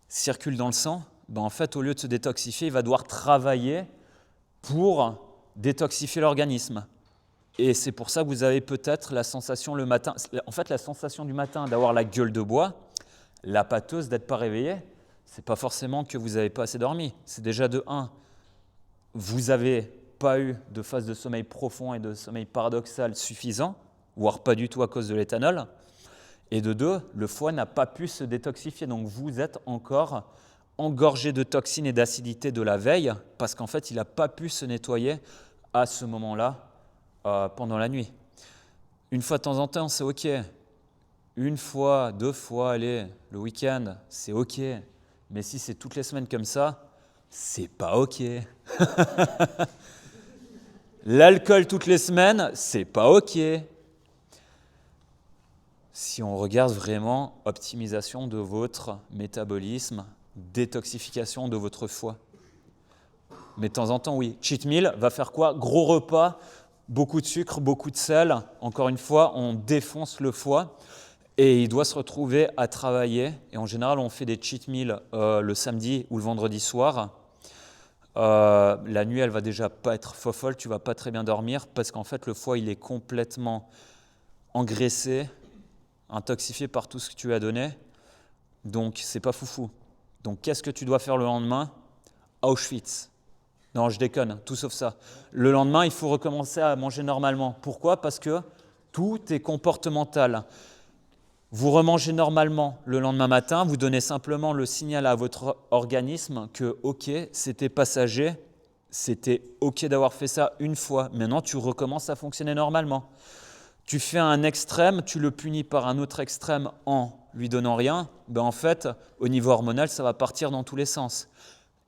circule dans le sang, en fait, au lieu de se détoxifier, il va devoir travailler pour détoxifier l'organisme. Et c'est pour ça que vous avez peut-être la sensation le matin, en fait la sensation du matin d'avoir la gueule de bois, la pâteuse d'être pas réveillé, c'est pas forcément que vous n'avez pas assez dormi. C'est déjà de 1, vous n'avez pas eu de phase de sommeil profond et de sommeil paradoxal suffisant, voire pas du tout à cause de l'éthanol. Et de 2, le foie n'a pas pu se détoxifier, donc vous êtes encore engorgé de toxines et d'acidité de la veille, parce qu'en fait il n'a pas pu se nettoyer à ce moment-là, pendant la nuit. Une fois de temps en temps, c'est OK. 1 fois, 2 fois, allez, le week-end, c'est OK. Mais si c'est toutes les semaines comme ça, c'est pas OK. L'alcool toutes les semaines, c'est pas OK. Si on regarde vraiment optimisation de votre métabolisme, détoxification de votre foie. Mais de temps en temps, oui. Cheat meal va faire quoi ? Gros repas, beaucoup de sucre, beaucoup de sel. Encore une fois, on défonce le foie. Et il doit se retrouver à travailler. Et en général, on fait des cheat meals le samedi ou le vendredi soir. La nuit, elle va déjà pas être fofolle, tu vas pas très bien dormir parce qu'en fait, le foie, il est complètement engraissé, intoxifié par tout ce que tu as donné. Donc, c'est pas foufou. Donc, qu'est-ce que tu dois faire le lendemain? Auschwitz. Non, je déconne, tout sauf ça. Le lendemain, il faut recommencer à manger normalement. Pourquoi? Parce que tout est comportemental. Vous remangez normalement le lendemain matin, vous donnez simplement le signal à votre organisme que ok, c'était passager, c'était ok d'avoir fait ça une fois, maintenant tu recommences à fonctionner normalement. Tu fais un extrême, tu le punis par un autre extrême en lui donnant rien, ben en fait, au niveau hormonal, ça va partir dans tous les sens.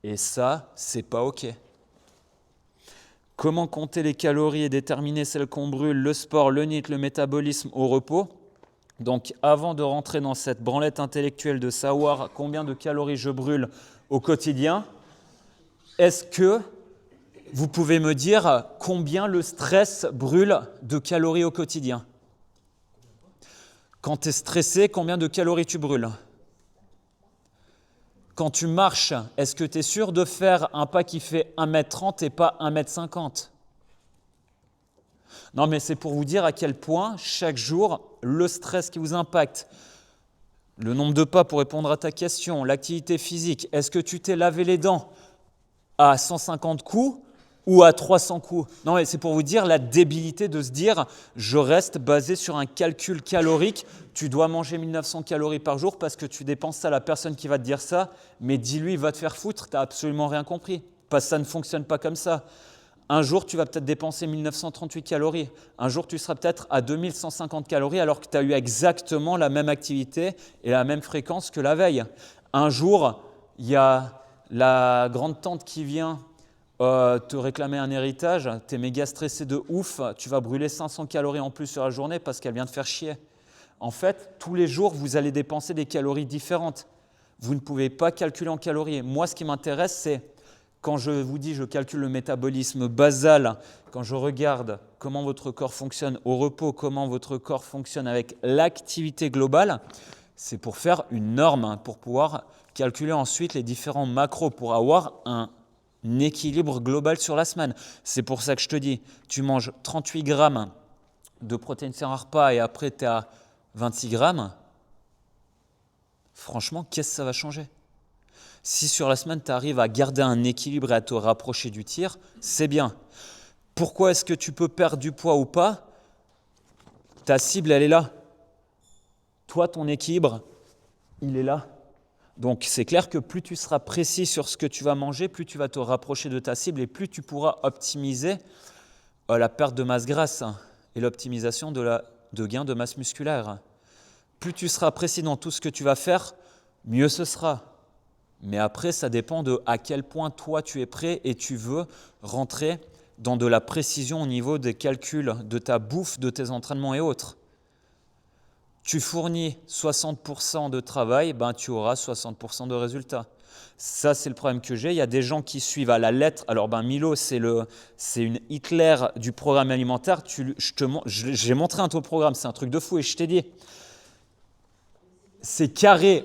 Et ça, c'est pas ok. Comment compter les calories et déterminer celles qu'on brûle, le sport, le NEAT, le métabolisme au repos? Donc, avant de rentrer dans cette branlette intellectuelle de savoir combien de calories je brûle au quotidien, est-ce que vous pouvez me dire combien le stress brûle de calories au quotidien? Quand tu es stressé, combien de calories tu brûles? Quand tu marches, est-ce que tu es sûr de faire un pas qui fait 1m30 et pas 1m50? Non, mais c'est pour vous dire à quel point, chaque jour, le stress qui vous impacte, le nombre de pas pour répondre à ta question, l'activité physique, est-ce que tu t'es lavé les dents à 150 coups ou à 300 coups? Non, mais c'est pour vous dire la débilité de se dire « je reste basé sur un calcul calorique, tu dois manger 1900 calories par jour parce que tu dépenses ça à la personne qui va te dire ça, mais dis-lui, il va te faire foutre, tu n'as absolument rien compris, parce que ça ne fonctionne pas comme ça. » Un jour, tu vas peut-être dépenser 1938 calories. Un jour, tu seras peut-être à 2150 calories alors que tu as eu exactement la même activité et la même fréquence que la veille. Un jour, il y a la grande-tante qui vient te réclamer un héritage. Tu es méga stressé de ouf. Tu vas brûler 500 calories en plus sur la journée parce qu'elle vient te faire chier. En fait, tous les jours, vous allez dépenser des calories différentes. Vous ne pouvez pas calculer en calories. Moi, ce qui m'intéresse, c'est quand je vous dis je calcule le métabolisme basal, quand je regarde comment votre corps fonctionne au repos, comment votre corps fonctionne avec l'activité globale, c'est pour faire une norme, pour pouvoir calculer ensuite les différents macros, pour avoir un équilibre global sur la semaine. C'est pour ça que je te dis, tu manges 38 grammes de protéines sur un repas et après tu es à 26 grammes, franchement, qu'est-ce que ça va changer ? Si sur la semaine, tu arrives à garder un équilibre et à te rapprocher du tir, c'est bien. Pourquoi est-ce que tu peux perdre du poids ou pas? Ta cible, elle est là. Toi, ton équilibre, il est là. Donc, c'est clair que plus tu seras précis sur ce que tu vas manger, plus tu vas te rapprocher de ta cible et plus tu pourras optimiser la perte de masse grasse et l'optimisation de gain de masse musculaire. Plus tu seras précis dans tout ce que tu vas faire, mieux ce sera. Mais après, ça dépend de à quel point toi tu es prêt et tu veux rentrer dans de la précision au niveau des calculs de ta bouffe, de tes entraînements et autres. Tu fournis 60% de travail, ben tu auras 60% de résultats. Ça, c'est le problème que j'ai. Il y a des gens qui suivent à la lettre. Alors, Milo, c'est une Hitler du programme alimentaire. J'ai montré un taux programme, c'est un truc de fou et je t'ai dit, c'est carré.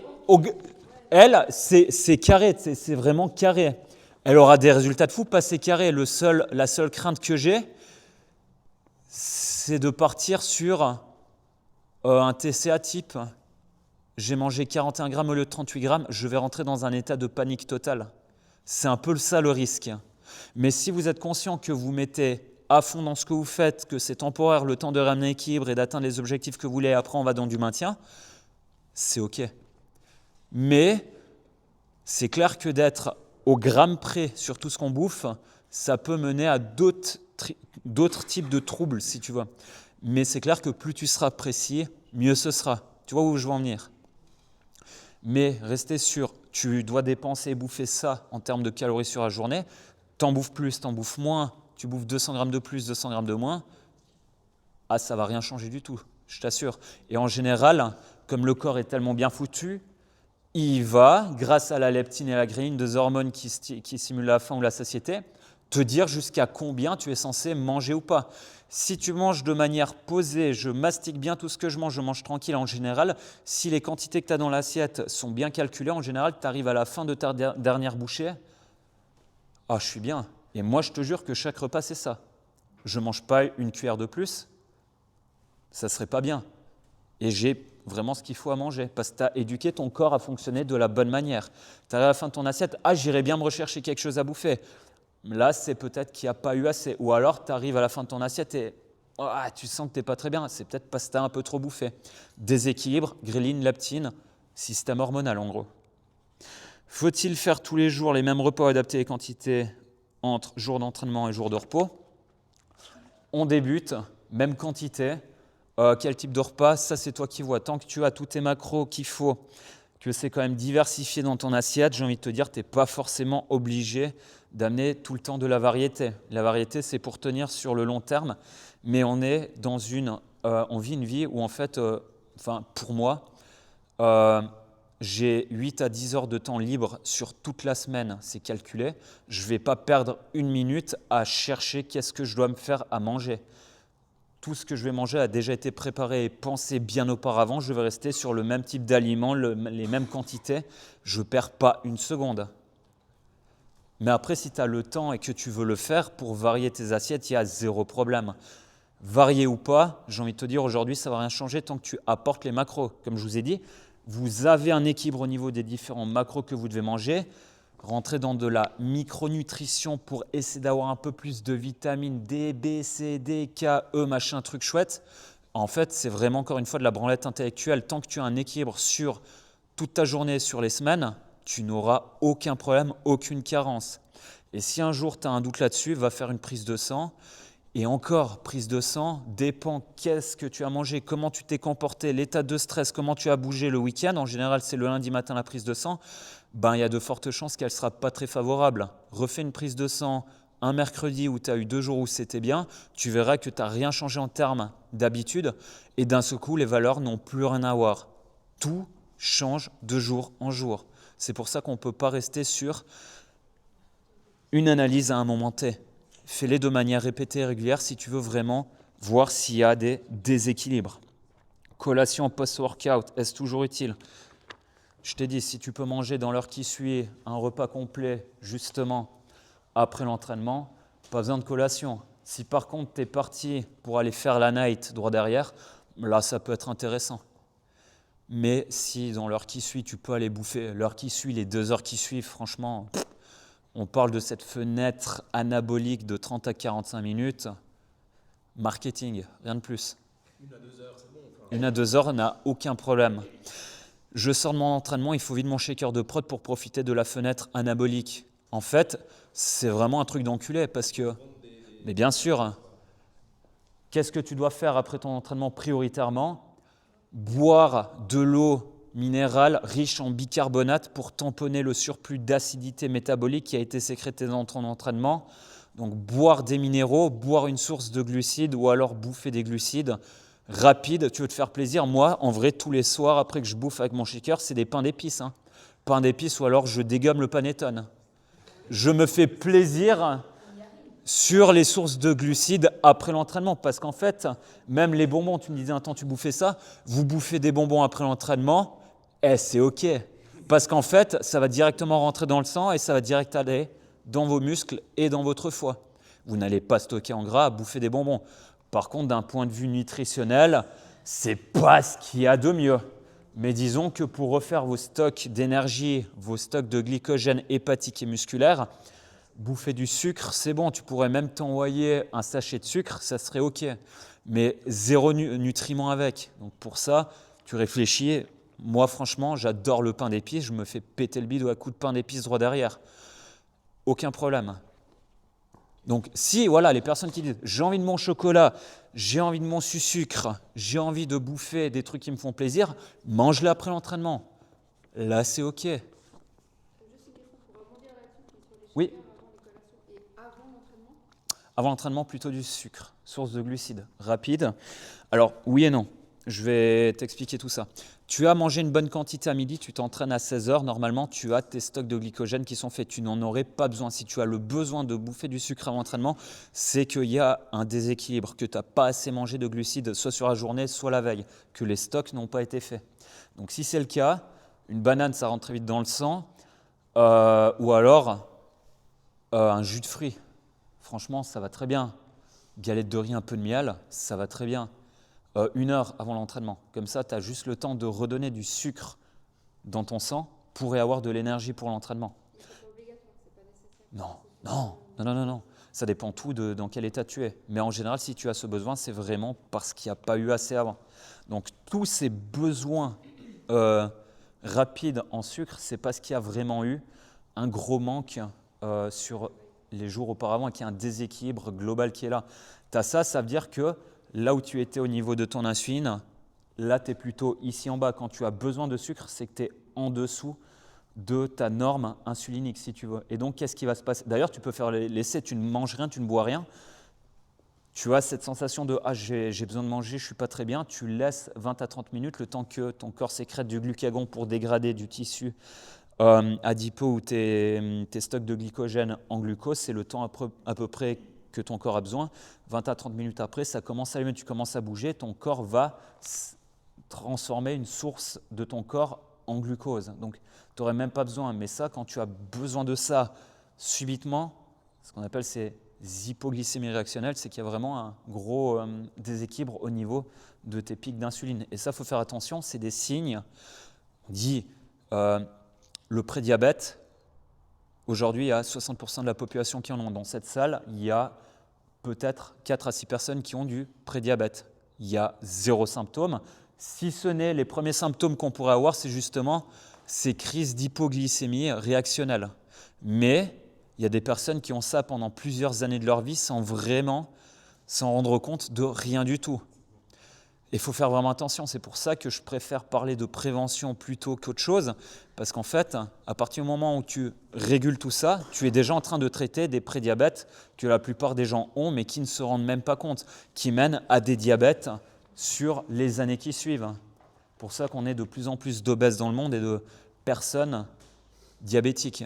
Elle, c'est carré, c'est vraiment carré. Elle aura des résultats de fou, pas c'est carré. La seule crainte que j'ai, c'est de partir sur un TCA type. J'ai mangé 41 grammes au lieu de 38 grammes, je vais rentrer dans un état de panique totale. C'est un peu ça le risque. Mais si vous êtes conscient que vous mettez à fond dans ce que vous faites, que c'est temporaire, le temps de ramener l'équilibre et d'atteindre les objectifs que vous voulez, après on va dans du maintien, c'est OK. Mais c'est clair que d'être au gramme près sur tout ce qu'on bouffe, ça peut mener à d'autres types de troubles, si tu veux. Mais c'est clair que plus tu seras précis, mieux ce sera. Tu vois où je veux en venir? Mais restez sûr, tu dois dépenser et bouffer ça en termes de calories sur la journée. T'en bouffes plus, t'en bouffes moins, tu bouffes 200 grammes de plus, 200 grammes de moins. Ah, ça ne va rien changer du tout, je t'assure. Et en général, comme le corps est tellement bien foutu, il va, grâce à la leptine et la ghreline, deux hormones qui stimulent la faim ou la satiété, te dire jusqu'à combien tu es censé manger ou pas. Si tu manges de manière posée, je mastique bien tout ce que je mange tranquille en général, si les quantités que tu as dans l'assiette sont bien calculées, en général, tu arrives à la fin de ta dernière bouchée, ah, je suis bien. Et moi, je te jure que chaque repas, c'est ça. Je ne mange pas une cuillère de plus, ça ne serait pas bien. Et j'ai vraiment ce qu'il faut à manger, parce que tu as éduqué ton corps à fonctionner de la bonne manière. Tu arrives à la fin de ton assiette, ah, j'irais bien me rechercher quelque chose à bouffer. Là, c'est peut-être qu'il n'y a pas eu assez. Ou alors, tu arrives à la fin de ton assiette et tu sens que tu n'es pas très bien. C'est peut-être parce que tu as un peu trop bouffé. Déséquilibre, ghrelin, leptine, système hormonal en gros. Faut-il faire tous les jours les mêmes repas, adapter les quantités entre jours d'entraînement et jours de repos? On débute, même quantité. Quel type de repas? Ça, c'est toi qui vois. Tant que tu as tous tes macros qu'il faut, que c'est quand même diversifié dans ton assiette, j'ai envie de te dire, tu n'es pas forcément obligé d'amener tout le temps de la variété. La variété, c'est pour tenir sur le long terme, mais on est dans on vit une vie où en fait, pour moi, j'ai 8 à 10 heures de temps libre sur toute la semaine, c'est calculé. Je ne vais pas perdre une minute à chercher qu'est-ce que je dois me faire à manger. Tout ce que je vais manger a déjà été préparé et pensé bien auparavant. Je vais rester sur le même type d'aliments, les mêmes quantités. Je ne perds pas une seconde. Mais après, si tu as le temps et que tu veux le faire, pour varier tes assiettes, il y a zéro problème. Varier ou pas, j'ai envie de te dire aujourd'hui, ça ne va rien changer tant que tu apportes les macros. Comme je vous ai dit, vous avez un équilibre au niveau des différents macros que vous devez manger. Rentrer dans de la micronutrition pour essayer d'avoir un peu plus de vitamines D, B, C, D, K, E, machin, truc chouette. En fait, c'est vraiment encore une fois de la branlette intellectuelle. Tant que tu as un équilibre sur toute ta journée, sur les semaines, tu n'auras aucun problème, aucune carence. Et si un jour tu as un doute là-dessus, va faire une prise de sang. Et encore, prise de sang dépend qu'est-ce que tu as mangé, comment tu t'es comporté, l'état de stress, comment tu as bougé le week-end. En général, c'est le lundi matin la prise de sang. Il y a de fortes chances qu'elle ne sera pas très favorable. Refais une prise de sang un mercredi où tu as eu 2 jours où c'était bien, tu verras que tu n'as rien changé en termes d'habitude et d'un seul coup, les valeurs n'ont plus rien à voir. Tout change de jour en jour. C'est pour ça qu'on ne peut pas rester sur une analyse à un moment T. Fais-les de manière répétée et régulière si tu veux vraiment voir s'il y a des déséquilibres. Collation post-workout, est-ce toujours utile? Je t'ai dit, si tu peux manger dans l'heure qui suit un repas complet, justement, après l'entraînement, pas besoin de collation. Si par contre, tu es parti pour aller faire la night droit derrière, là, ça peut être intéressant. Mais si dans l'heure qui suit, tu peux aller bouffer l'heure qui suit, les 2 heures qui suivent, franchement, on parle de cette fenêtre anabolique de 30 à 45 minutes. Marketing, rien de plus. 1 à 2 heures, c'est bon. 1 à 2 heures, n'a aucun problème. Je sors de mon entraînement, il faut vite mon shaker de prod pour profiter de la fenêtre anabolique. En fait, c'est vraiment un truc d'enculé parce que, mais bien sûr, qu'est-ce que tu dois faire après ton entraînement prioritairement? Boire de l'eau minérale riche en bicarbonate pour tamponner le surplus d'acidité métabolique qui a été sécrété dans ton entraînement. Donc boire des minéraux, boire une source de glucides ou alors bouffer des glucides rapide, tu veux te faire plaisir. Moi, en vrai, tous les soirs, après que je bouffe avec mon shaker, c'est des pains d'épices. Pain d'épices ou alors je dégomme le panettone. Je me fais plaisir sur les sources de glucides après l'entraînement. Parce qu'en fait, même les bonbons, tu me disais un temps, tu bouffais ça, vous bouffez des bonbons après l'entraînement, c'est OK. Parce qu'en fait, ça va directement rentrer dans le sang et ça va direct aller dans vos muscles et dans votre foie. Vous n'allez pas stocker en gras à bouffer des bonbons. Par contre, d'un point de vue nutritionnel, c'est pas ce qu'il y a de mieux. Mais disons que pour refaire vos stocks d'énergie, vos stocks de glycogène hépatique et musculaire, bouffer du sucre, c'est bon. Tu pourrais même t'envoyer un sachet de sucre, ça serait OK. Mais zéro nutriments avec. Donc pour ça, tu réfléchis. Moi, franchement, j'adore le pain d'épices. Je me fais péter le bide à coups de pain d'épices droit derrière. Aucun problème. Donc si, voilà, les personnes qui disent « j'ai envie de mon chocolat, j'ai envie de mon sucre, j'ai envie de bouffer des trucs qui me font plaisir », mange-les après l'entraînement. Là, c'est OK. Juste une question pour rebondir là-dessus, puis sur les Oui. sugars avant les collations et avant l'entraînement. Avant l'entraînement, plutôt du sucre, source de glucides, rapide. Alors, oui et non. Je vais t'expliquer tout ça. Tu as mangé une bonne quantité à midi, tu t'entraînes à 16 heures. Normalement, tu as tes stocks de glycogène qui sont faits. Tu n'en aurais pas besoin. Si tu as le besoin de bouffer du sucre avant l'entraînement, c'est qu'il y a un déséquilibre, que tu n'as pas assez mangé de glucides, soit sur la journée, soit la veille, que les stocks n'ont pas été faits. Donc si c'est le cas, une banane, ça rentre très vite dans le sang, ou alors un jus de fruits. Franchement, ça va très bien. Galette de riz, un peu de miel, ça va très bien. 1 heure avant l'entraînement. Comme ça, tu as juste le temps de redonner du sucre dans ton sang pour y avoir de l'énergie pour l'entraînement. C'est pas obligatoire, c'est pas nécessaire. Non. Ça dépend tout de dans quel état tu es. Mais en général, si tu as ce besoin, c'est vraiment parce qu'il n'y a pas eu assez avant. Donc, tous ces besoins rapides en sucre, c'est parce qu'il y a vraiment eu un gros manque sur les jours auparavant et qu'il y a un déséquilibre global qui est là. Tu as ça, ça veut dire que là où tu étais au niveau de ton insuline, là tu es plutôt ici en bas. Quand tu as besoin de sucre, c'est que tu es en dessous de ta norme insulinique si tu veux. Et donc qu'est-ce qui va se passer? D'ailleurs, tu peux faire l'essai, tu ne manges rien, tu ne bois rien. Tu as cette sensation de « ah, j'ai besoin de manger, je ne suis pas très bien ». Tu laisses 20 à 30 minutes le temps que ton corps sécrète du glucagon pour dégrader du tissu adipeux ou tes stocks de glycogène en glucose. C'est le temps à peu près que ton corps a besoin. 20 à 30 minutes après, ça commence à allumer, tu commences à bouger, ton corps va transformer une source de ton corps en glucose. Donc, tu n'aurais même pas besoin. Mais ça, quand tu as besoin de ça subitement, ce qu'on appelle ces hypoglycémies réactionnelles, c'est qu'il y a vraiment un gros déséquilibre au niveau de tes pics d'insuline. Et ça, il faut faire attention, c'est des signes. On dit le prédiabète. Aujourd'hui, il y a 60% de la population qui en ont. Dans cette salle, il y a peut-être 4 à 6 personnes qui ont du prédiabète. Il y a 0 symptômes. Si ce n'est les premiers symptômes qu'on pourrait avoir, c'est justement ces crises d'hypoglycémie réactionnelle. Mais il y a des personnes qui ont ça pendant plusieurs années de leur vie sans vraiment s'en rendre compte de rien du tout. Il faut faire vraiment attention. C'est pour ça que je préfère parler de prévention plutôt qu'autre chose. Parce qu'en fait, à partir du moment où tu régules tout ça, tu es déjà en train de traiter des prédiabètes que la plupart des gens ont, mais qui ne se rendent même pas compte, qui mènent à des diabètes sur les années qui suivent. C'est pour ça qu'on est de plus en plus d'obèses dans le monde et de personnes diabétiques.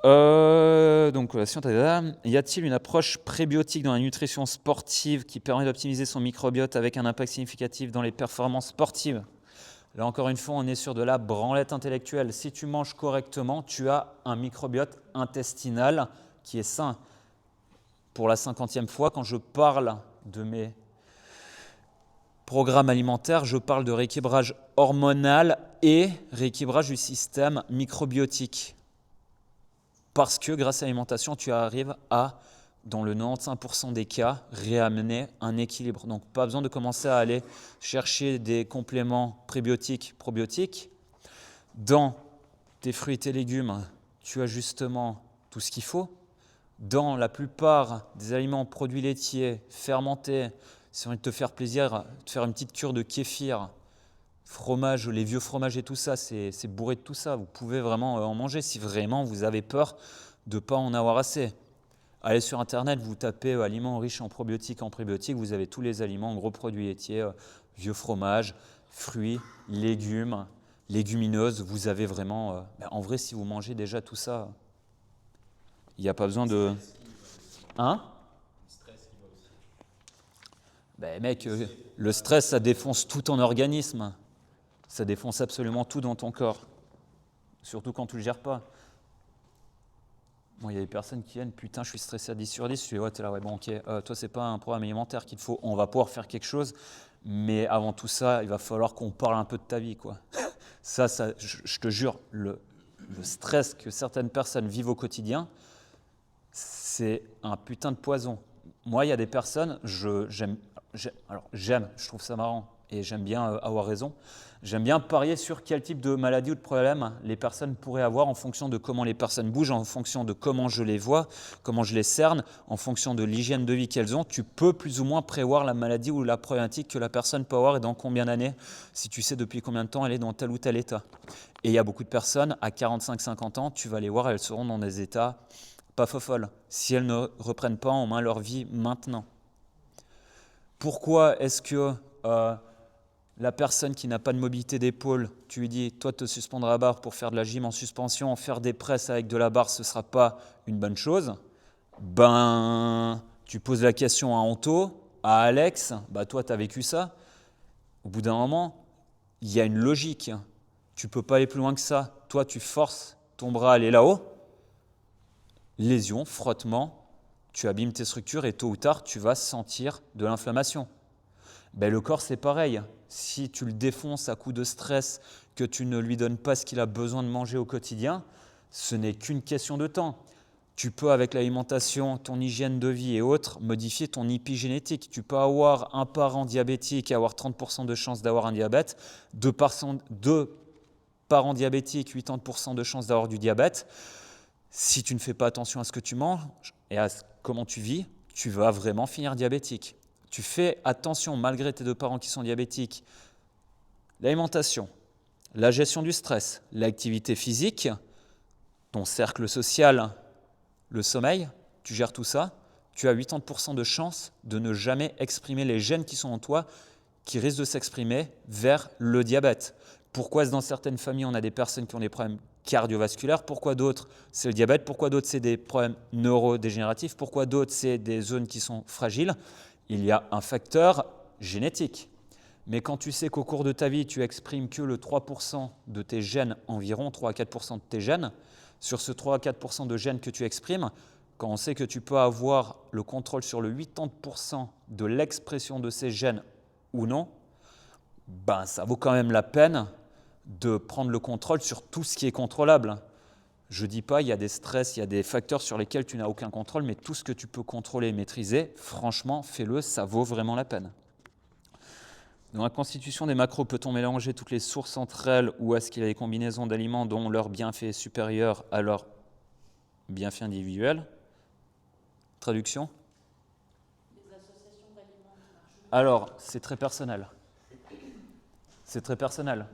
Donc, y a-t-il une approche prébiotique dans la nutrition sportive qui permet d'optimiser son microbiote avec un impact significatif dans les performances sportives? Là, encore une fois, on est sur de la branlette intellectuelle. Si tu manges correctement, tu as un microbiote intestinal qui est sain. Pour la 50e fois, quand je parle de mes programmes alimentaires, je parle de rééquilibrage hormonal et rééquilibrage du système microbiotique. Parce que grâce à l'alimentation, tu arrives à, dans le 95% des cas, réamener un équilibre. Donc, pas besoin de commencer à aller chercher des compléments prébiotiques, probiotiques. Dans tes fruits et tes légumes, tu as justement tout ce qu'il faut. Dans la plupart des aliments, produits laitiers, fermentés, si on veut te faire plaisir, te faire une petite cure de kéfir, fromage, les vieux fromages et tout ça, c'est bourré de tout ça. Vous pouvez vraiment en manger si vraiment vous avez peur de ne pas en avoir assez. Allez sur Internet, vous tapez aliments riches en probiotiques, en prébiotiques, vous avez tous les aliments, gros produits laitiers, vieux fromages, fruits, légumes, légumineuses. Vous avez vraiment… en vrai, si vous mangez déjà tout ça, il n'y a pas besoin de… Hein ? Mec, le stress, ça défonce tout ton organisme. Ça défonce absolument tout dans ton corps. Surtout quand tu ne le gères pas. Il y a des personnes qui viennent, putain, je suis stressé à 10 sur 10. Je suis ouais, t'es là, ouais, bon, ok. Toi, c'est pas un programme alimentaire qu'il te faut. On va pouvoir faire quelque chose. Mais avant tout ça, il va falloir qu'on parle un peu de ta vie, quoi. Ça je te jure, le stress que certaines personnes vivent au quotidien, c'est un putain de poison. Moi, il y a des personnes, j'aime, je trouve ça marrant et j'aime bien avoir raison. J'aime bien parier sur quel type de maladie ou de problème les personnes pourraient avoir en fonction de comment les personnes bougent, en fonction de comment je les vois, comment je les cerne, en fonction de l'hygiène de vie qu'elles ont. Tu peux plus ou moins prévoir la maladie ou la problématique que la personne peut avoir et dans combien d'années, si tu sais depuis combien de temps elle est dans tel ou tel état. Et il y a beaucoup de personnes, à 45-50 ans, tu vas les voir, elles seront dans des états pas folles si elles ne reprennent pas en main leur vie maintenant. Pourquoi est-ce que la personne qui n'a pas de mobilité d'épaule, tu lui dis, toi, te suspendre à la barre pour faire de la gym en suspension, faire des presses avec de la barre, ce ne sera pas une bonne chose. Ben, tu poses la question à Anto, à Alex, bah toi, tu as vécu ça. Au bout d'un moment, il y a une logique. Tu ne peux pas aller plus loin que ça. Toi, tu forces ton bras à aller là-haut. Lésion, frottement, tu abîmes tes structures et tôt ou tard, tu vas sentir de l'inflammation. Ben, le corps, c'est pareil. Si tu le défonces à coup de stress, que tu ne lui donnes pas ce qu'il a besoin de manger au quotidien, ce n'est qu'une question de temps. Tu peux, avec l'alimentation, ton hygiène de vie et autres, modifier ton épigénétique. Tu peux avoir un parent diabétique et avoir 30% de chances d'avoir un diabète, deux parents diabétiques, 80% de chances d'avoir du diabète. Si tu ne fais pas attention à ce que tu manges et à comment tu vis, tu vas vraiment finir diabétique. Tu fais attention, malgré tes deux parents qui sont diabétiques, l'alimentation, la gestion du stress, l'activité physique, ton cercle social, le sommeil, tu gères tout ça, tu as 80% de chances de ne jamais exprimer les gènes qui sont en toi, qui risquent de s'exprimer vers le diabète. Pourquoi est-ce dans certaines familles, on a des personnes qui ont des problèmes cardiovasculaires? Pourquoi d'autres, c'est le diabète? Pourquoi d'autres, c'est des problèmes neurodégénératifs? Pourquoi d'autres, c'est des zones qui sont fragiles? Il y a un facteur génétique. Mais quand tu sais qu'au cours de ta vie, tu exprimes que le 3% de tes gènes, environ 3 à 4% de tes gènes, sur ce 3 à 4% de gènes que tu exprimes, quand on sait que tu peux avoir le contrôle sur le 80% de l'expression de ces gènes ou non, ben ça vaut quand même la peine de prendre le contrôle sur tout ce qui est contrôlable. Je ne dis pas, il y a des stress, il y a des facteurs sur lesquels tu n'as aucun contrôle, mais tout ce que tu peux contrôler et maîtriser, franchement, fais-le, ça vaut vraiment la peine. Dans la constitution des macros, peut-on mélanger toutes les sources entre elles ou est-ce qu'il y a des combinaisons d'aliments dont leur bienfait est supérieur à leur bienfait individuel? Traduction? Les associations d'aliments qui marchent. Alors, c'est très personnel. C'est très personnel.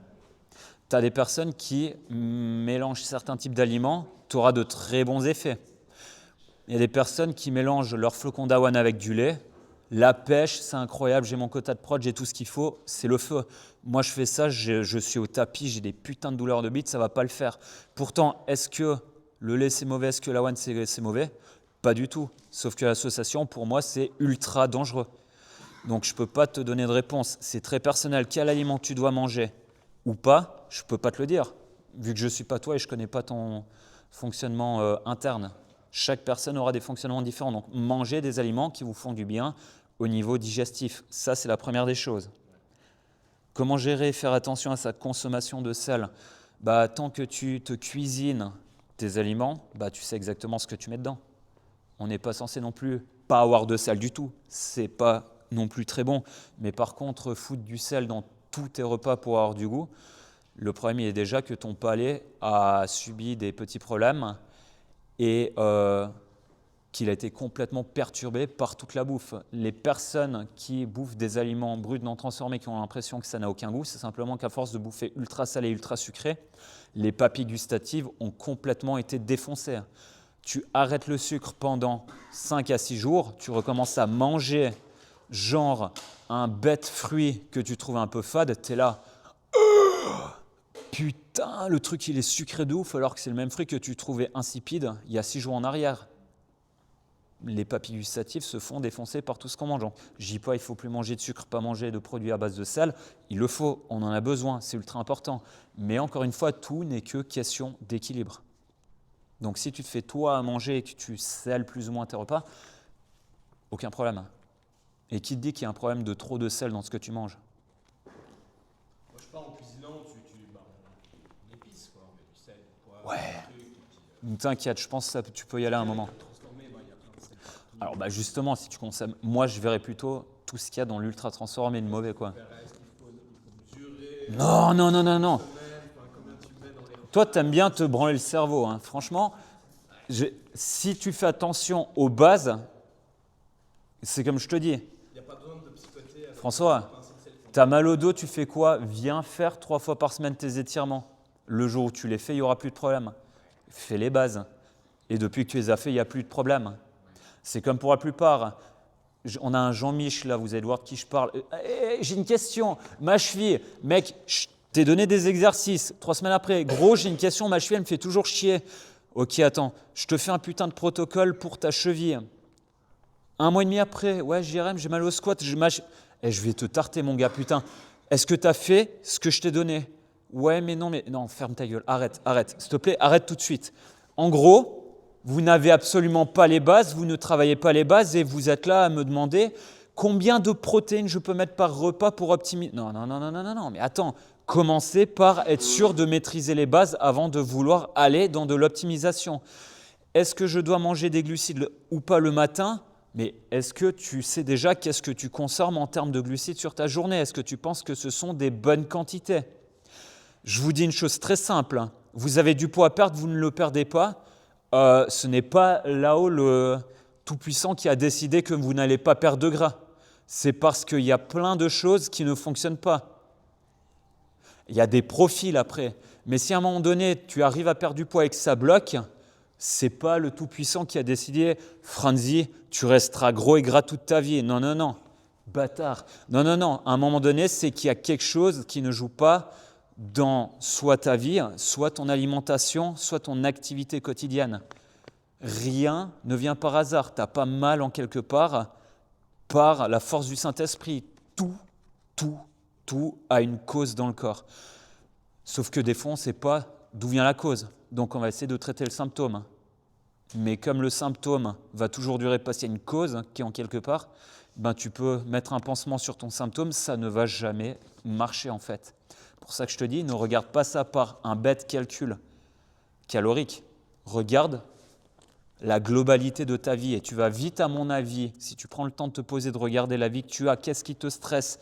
Tu as des personnes qui mélangent certains types d'aliments, tu auras de très bons effets. Il y a des personnes qui mélangent leur flocon d'avoine avec du lait. La pêche, c'est incroyable, j'ai mon quota de prod, j'ai tout ce qu'il faut, c'est le feu. Moi, je fais ça, je suis au tapis, j'ai des putains de douleurs de bite, ça ne va pas le faire. Pourtant, est-ce que le lait, c'est mauvais? Est-ce que l'avoine, c'est mauvais? Pas du tout. Sauf que l'association, pour moi, c'est ultra dangereux. Donc, je ne peux pas te donner de réponse. C'est très personnel. Quel aliment tu dois manger ou pas, je ne peux pas te le dire, vu que je ne suis pas toi et je ne connais pas ton fonctionnement interne. Chaque personne aura des fonctionnements différents. Donc, mangez des aliments qui vous font du bien au niveau digestif. Ça, c'est la première des choses. Comment gérer et faire attention à sa consommation de sel? Tant que tu te cuisines tes aliments, tu sais exactement ce que tu mets dedans. On n'est pas censé non plus pas avoir de sel du tout. Ce n'est pas non plus très bon. Mais par contre, foutre du sel dans tous tes repas pour avoir du goût, le problème il est déjà que ton palais a subi des petits problèmes et qu'il a été complètement perturbé par toute la bouffe. Les personnes qui bouffent des aliments bruts non transformés, qui ont l'impression que ça n'a aucun goût, c'est simplement qu'à force de bouffer ultra salé, ultra sucré, les papilles gustatives ont complètement été défoncées. Tu arrêtes le sucre pendant 5 à 6 jours, tu recommences à manger genre un bête fruit que tu trouves un peu fade, tu es là, putain, le truc il est sucré de ouf alors que c'est le même fruit que tu trouvais insipide il y a 6 jours en arrière. Les papilles gustatives se font défoncer par tout ce qu'on mange. Je dis pas il faut plus manger de sucre, pas manger de produits à base de sel, il le faut, on en a besoin, c'est ultra important. Mais encore une fois, tout n'est que question d'équilibre. Donc si tu te fais toi à manger et que tu sels plus ou moins tes repas, aucun problème. Et qui te dit qu'il y a un problème de trop de sel dans ce que tu manges? Moi, je pars en cuisinant, on épice, quoi. On met du sel, du poivre, Ouais. du truc, et puis, T'inquiète, je pense que tu peux y aller à un moment. transformé, il y a plein de sel partout. Alors justement, si tu consommes, moi je verrais plutôt tout ce qu'il y a dans l'ultra transformé de mauvais quoi. Est-ce qu'il faut mesurer Non. combien tu mets dans les repas? Toi, t'aimes bien te branler le cerveau, hein. Franchement, si tu fais attention aux bases, c'est comme je te dis, Il n'y a pas besoin de psychoter. François, t'as mal au dos, tu fais quoi? Viens faire 3 fois par semaine tes étirements. Le jour où tu les fais, il n'y aura plus de problème. Fais les bases. Et depuis que tu les as fait, il n'y a plus de problème. C'est comme pour la plupart. On a un Jean-Mich là, vous allez voir de qui je parle. J'ai une question, ma cheville. Mec, je t'ai donné des exercices. 3 semaines après, gros, j'ai une question, ma cheville, elle me fait toujours chier. Ok, attends, je te fais un putain de protocole pour ta cheville. 1 mois et demi après, ouais, JRM, j'ai mal au squat. Je vais te tarter, mon gars, putain. Est-ce que tu as fait ce que je t'ai donné? Ouais, mais non, ferme ta gueule, arrête. S'il te plaît, arrête tout de suite. En gros, vous n'avez absolument pas les bases, vous ne travaillez pas les bases et vous êtes là à me demander combien de protéines je peux mettre par repas pour optimiser. Non, mais attends, commencez par être sûr de maîtriser les bases avant de vouloir aller dans de l'optimisation. Est-ce que je dois manger des glucides ou pas le matin? Mais est-ce que tu sais déjà qu'est-ce que tu consommes en termes de glucides sur ta journée? Est-ce que tu penses que ce sont des bonnes quantités? Je vous dis une chose très simple, hein. Vous avez du poids à perdre, vous ne le perdez pas. Ce n'est pas là-haut le Tout-Puissant qui a décidé que vous n'allez pas perdre de gras. C'est parce qu'il y a plein de choses qui ne fonctionnent pas. Il y a des profils après. Mais si à un moment donné, tu arrives à perdre du poids et que ça bloque, ce n'est pas le Tout-Puissant qui a décidé « Franzi, tu resteras gros et gras toute ta vie ». Non, bâtard. Non. À un moment donné, c'est qu'il y a quelque chose qui ne joue pas dans soit ta vie, soit ton alimentation, soit ton activité quotidienne. Rien ne vient par hasard. Tu n'as pas mal en quelque part par la force du Saint-Esprit. Tout a une cause dans le corps. Sauf que des fois, on ne sait pas d'où vient la cause. Donc, on va essayer de traiter le symptôme. Mais comme le symptôme va toujours durer parce qu'il y a une cause qui est en quelque part, tu peux mettre un pansement sur ton symptôme, ça ne va jamais marcher en fait. Pour ça que je te dis, ne regarde pas ça par un bête calcul calorique. Regarde la globalité de ta vie et tu vas vite, à mon avis, si tu prends le temps de te poser, de regarder la vie que tu as, qu'est-ce qui te stresse,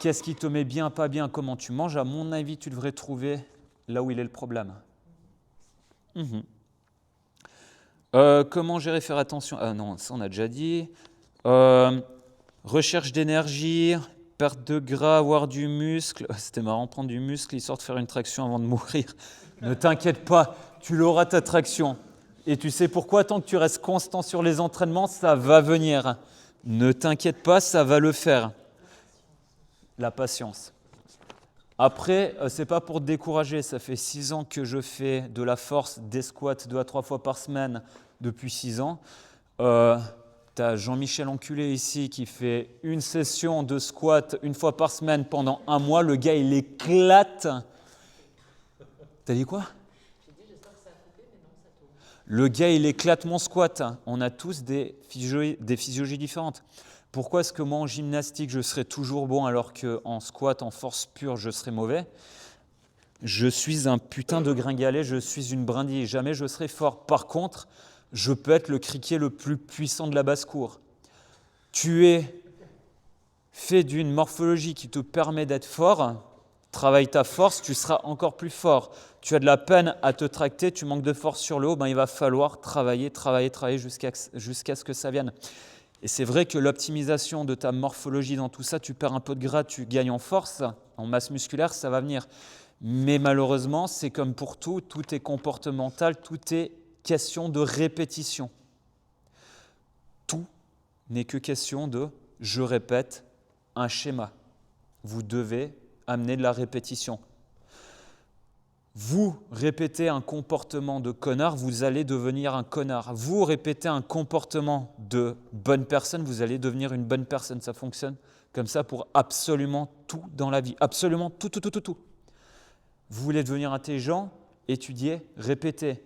qu'est-ce qui te met bien, pas bien, comment tu manges, à mon avis, tu devrais trouver là où il est le problème. Comment gérer, faire attention? Ah non, ça on a déjà dit. Recherche d'énergie, perte de gras, avoir du muscle. C'était marrant, prendre du muscle, histoire de faire une traction avant de mourir. Ne t'inquiète pas, tu l'auras ta traction. Et tu sais pourquoi? Tant que tu restes constant sur les entraînements, ça va venir. Ne t'inquiète pas, ça va le faire. La patience. Après, ce n'est pas pour te décourager. Ça fait 6 ans que je fais de la force, des squats 2 à 3 fois par semaine depuis 6 ans. Tu as Jean-Michel Enculé ici qui fait une session de squat 1 fois par semaine pendant 1 mois. Le gars, il éclate. T'as dit quoi? J'ai dit, j'espère que ça a coupé, mais non, ça tourne. Le gars, il éclate mon squat. On a tous des physiologies différentes. Pourquoi est-ce que moi, en gymnastique, je serais toujours bon alors qu'en squat, en force pure, je serais mauvais? Je suis un putain de gringalet, je suis une brindille. Jamais je serai fort. Par contre, je peux être le criquet le plus puissant de la basse-cour. Tu es fait d'une morphologie qui te permet d'être fort, travaille ta force, tu seras encore plus fort. Tu as de la peine à te tracter, tu manques de force sur le haut, il va falloir travailler jusqu'à ce que ça vienne. Et c'est vrai que l'optimisation de ta morphologie dans tout ça, tu perds un peu de gras, tu gagnes en force, en masse musculaire, ça va venir. Mais malheureusement, c'est comme pour tout est comportemental, tout est question de répétition. Tout n'est que question de, je répète, un schéma. Vous devez amener de la répétition. Vous répétez un comportement de connard, vous allez devenir un connard. Vous répétez un comportement de bonne personne, vous allez devenir une bonne personne. Ça fonctionne comme ça pour absolument tout dans la vie. Absolument tout. Vous voulez devenir intelligent, étudiez, répétez.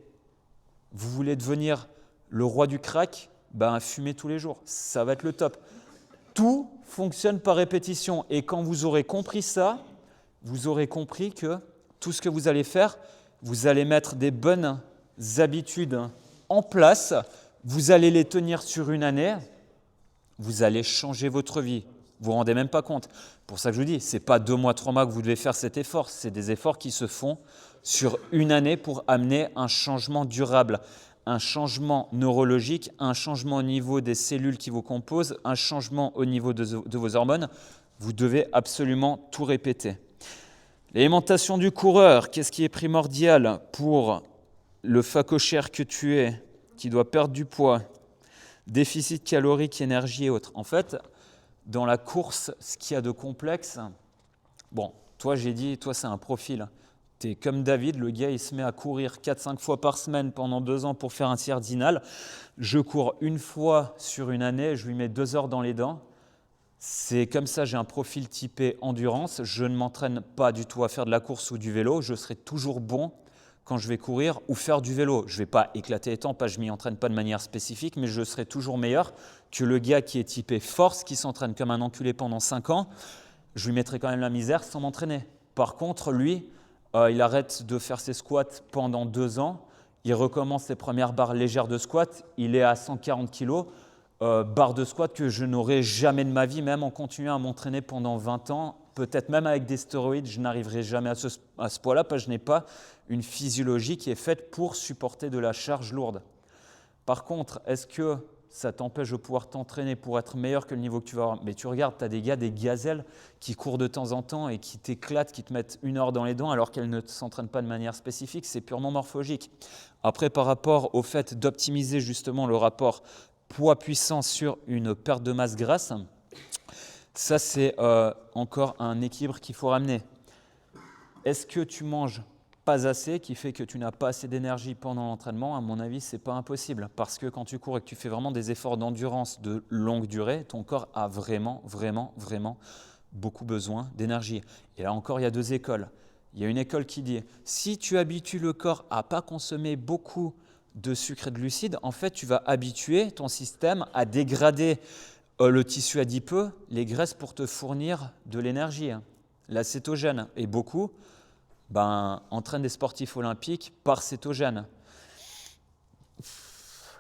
Vous voulez devenir le roi du crack, fumez tous les jours. Ça va être le top. Tout fonctionne par répétition. Et quand vous aurez compris ça, vous aurez compris que tout ce que vous allez faire, vous allez mettre des bonnes habitudes en place, vous allez les tenir sur 1 année, vous allez changer votre vie. Vous ne vous rendez même pas compte. Pour ça que je vous dis, ce n'est pas 2 mois, 3 mois que vous devez faire cet effort, c'est des efforts qui se font sur 1 année pour amener un changement durable, un changement neurologique, un changement au niveau des cellules qui vous composent, un changement au niveau de vos hormones. Vous devez absolument tout répéter. L'alimentation du coureur, qu'est-ce qui est primordial pour le phacochère que tu es, qui doit perdre du poids? déficit calorique, énergie et autres. En fait, dans la course, ce qu'il y a de complexe, bon, toi j'ai dit, toi c'est un profil. Tu es comme David, le gars il se met à courir 4-5 fois par semaine pendant 2 ans pour faire un tiers-dinal. Je cours une fois sur une année, je lui mets 2 heures dans les dents. C'est comme ça, j'ai un profil typé endurance. Je ne m'entraîne pas du tout à faire de la course ou du vélo. Je serai toujours bon quand je vais courir ou faire du vélo. Je ne vais pas éclater les temps, je ne m'y entraîne pas de manière spécifique, mais je serai toujours meilleur que le gars qui est typé force, qui s'entraîne comme un enculé pendant 5 ans. Je lui mettrai quand même la misère sans m'entraîner. Par contre, lui, il arrête de faire ses squats pendant 2 ans. Il recommence les premières barres légères de squat. Il est à 140 kg. Barre de squat que je n'aurai jamais de ma vie, même en continuant à m'entraîner pendant 20 ans. Peut-être même avec des stéroïdes, je n'arriverai jamais à ce poids-là parce que je n'ai pas une physiologie qui est faite pour supporter de la charge lourde. Par contre, est-ce que ça t'empêche de pouvoir t'entraîner pour être meilleur que le niveau que tu vas avoir? Mais tu regardes, tu as des gars, des gazelles qui courent de temps en temps et qui t'éclatent, qui te mettent 1 heure dans les dents alors qu'elles ne s'entraînent pas de manière spécifique. C'est purement morphologique. Après, par rapport au fait d'optimiser justement le rapport poids-puissance sur une perte de masse grasse, ça c'est encore un équilibre qu'il faut ramener. Est-ce que tu manges pas assez, qui fait que tu n'as pas assez d'énergie pendant l'entraînement? À mon avis, ce n'est pas impossible. Parce que quand tu cours et que tu fais vraiment des efforts d'endurance de longue durée, ton corps a vraiment beaucoup besoin d'énergie. Et là encore, il y a 2 écoles. Il y a une école qui dit, si tu habitues le corps à ne pas consommer beaucoup de sucre et de glucides, en fait, tu vas habituer ton système à dégrader le tissu adipeux, les graisses pour te fournir de l'énergie, la cétogène. Et beaucoup entraînent des sportifs olympiques par cétogène.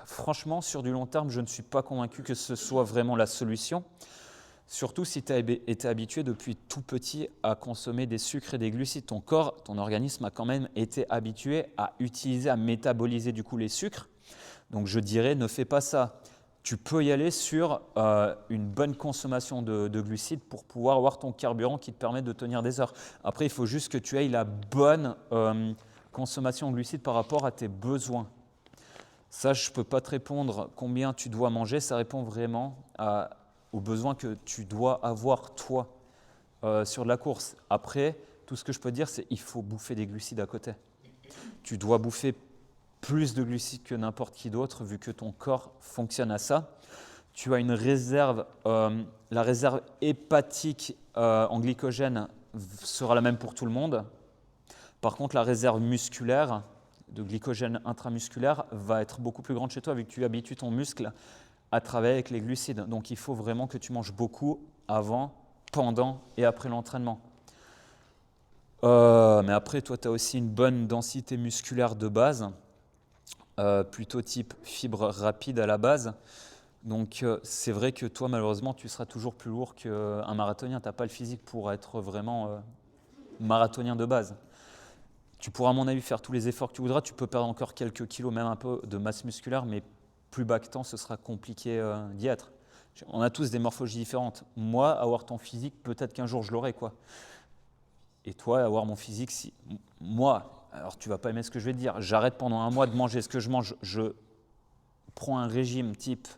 Franchement, sur du long terme, je ne suis pas convaincu que ce soit vraiment la solution. Surtout si tu as été habitué depuis tout petit à consommer des sucres et des glucides. Ton corps, ton organisme a quand même été habitué à utiliser, à métaboliser du coup les sucres. Donc je dirais, ne fais pas ça. Tu peux y aller sur une bonne consommation de glucides pour pouvoir avoir ton carburant qui te permet de tenir des heures. Après, il faut juste que tu aies la bonne consommation de glucides par rapport à tes besoins. Ça, je ne peux pas te répondre combien tu dois manger. Ça répond vraiment aux besoins que tu dois avoir, toi, sur de la course. Après, tout ce que je peux te dire, c'est qu'il faut bouffer des glucides à côté. Tu dois bouffer plus de glucides que n'importe qui d'autre, vu que ton corps fonctionne à ça. Tu as une réserve, la réserve hépatique en glycogène sera la même pour tout le monde. Par contre, la réserve musculaire, de glycogène intramusculaire, va être beaucoup plus grande chez toi, vu que tu habitues ton muscle à travailler avec les glucides. Donc, il faut vraiment que tu manges beaucoup avant, pendant et après l'entraînement. Mais après, toi, tu as aussi une bonne densité musculaire de base, plutôt type fibre rapide à la base. Donc, c'est vrai que toi, malheureusement, tu seras toujours plus lourd qu'un marathonien. Tu n'as pas le physique pour être vraiment marathonien de base. Tu pourras, à mon avis, faire tous les efforts que tu voudras. Tu peux perdre encore quelques kilos, même un peu de masse musculaire, mais plus bas que temps, ce sera compliqué d'y être. On a tous des morphologies différentes. Moi, avoir ton physique, peut-être qu'un jour je l'aurai, quoi. Et toi, avoir mon physique, si moi, alors tu vas pas aimer ce que je vais te dire, j'arrête pendant 1 mois de manger ce que je mange, je prends un régime type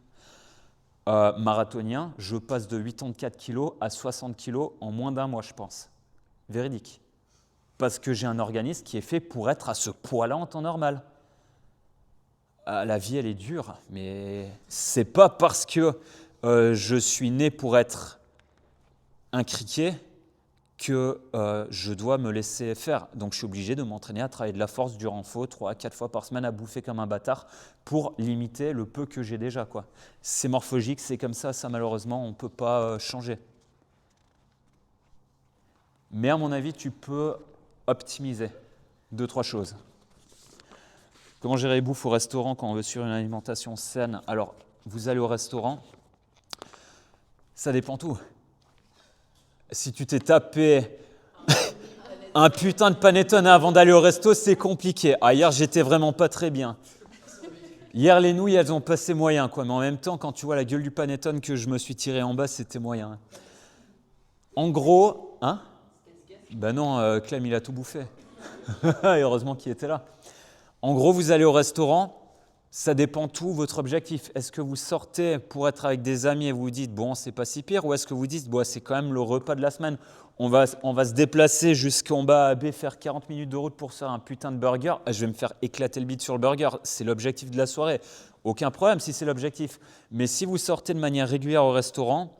marathonien, je passe de 84 kg à 60 kg en moins d'1 mois, je pense. Véridique. Parce que j'ai un organisme qui est fait pour être à ce poids-là en temps normal. La vie, elle est dure, mais c'est pas parce que je suis né pour être un criquet que je dois me laisser faire. Donc je suis obligé de m'entraîner à travailler de la force du renfort 3 à 4 fois par semaine, à bouffer comme un bâtard pour limiter le peu que j'ai déjà, quoi. C'est morphologique, c'est comme ça malheureusement, on ne peut pas changer. Mais à mon avis, tu peux optimiser 2-3 choses. Comment gérer les bouffes au restaurant quand on veut suivre une alimentation saine? Alors, vous allez au restaurant, ça dépend tout. Si tu t'es tapé un putain de panettone avant d'aller au resto, c'est compliqué. Ah, hier, j'étais vraiment pas très bien. Hier, les nouilles, elles ont passé moyen, quoi. Mais en même temps, quand tu vois la gueule du panettone que je me suis tiré en bas, c'était moyen. En gros, hein? Ben non, Clem, il a tout bouffé. Heureusement qu'il était là. En gros, vous allez au restaurant, Ça dépend tout votre objectif. Est-ce que vous sortez pour être avec des amis et vous vous dites, bon, c'est pas si pire, ou est-ce que vous dites, bon, c'est quand même le repas de la semaine, on va se déplacer jusqu'en bas à B, faire 40 minutes de route pour faire un putain de burger, je vais me faire éclater le bide sur le burger, c'est l'objectif de la soirée. Aucun problème si c'est l'objectif. Mais si vous sortez de manière régulière au restaurant,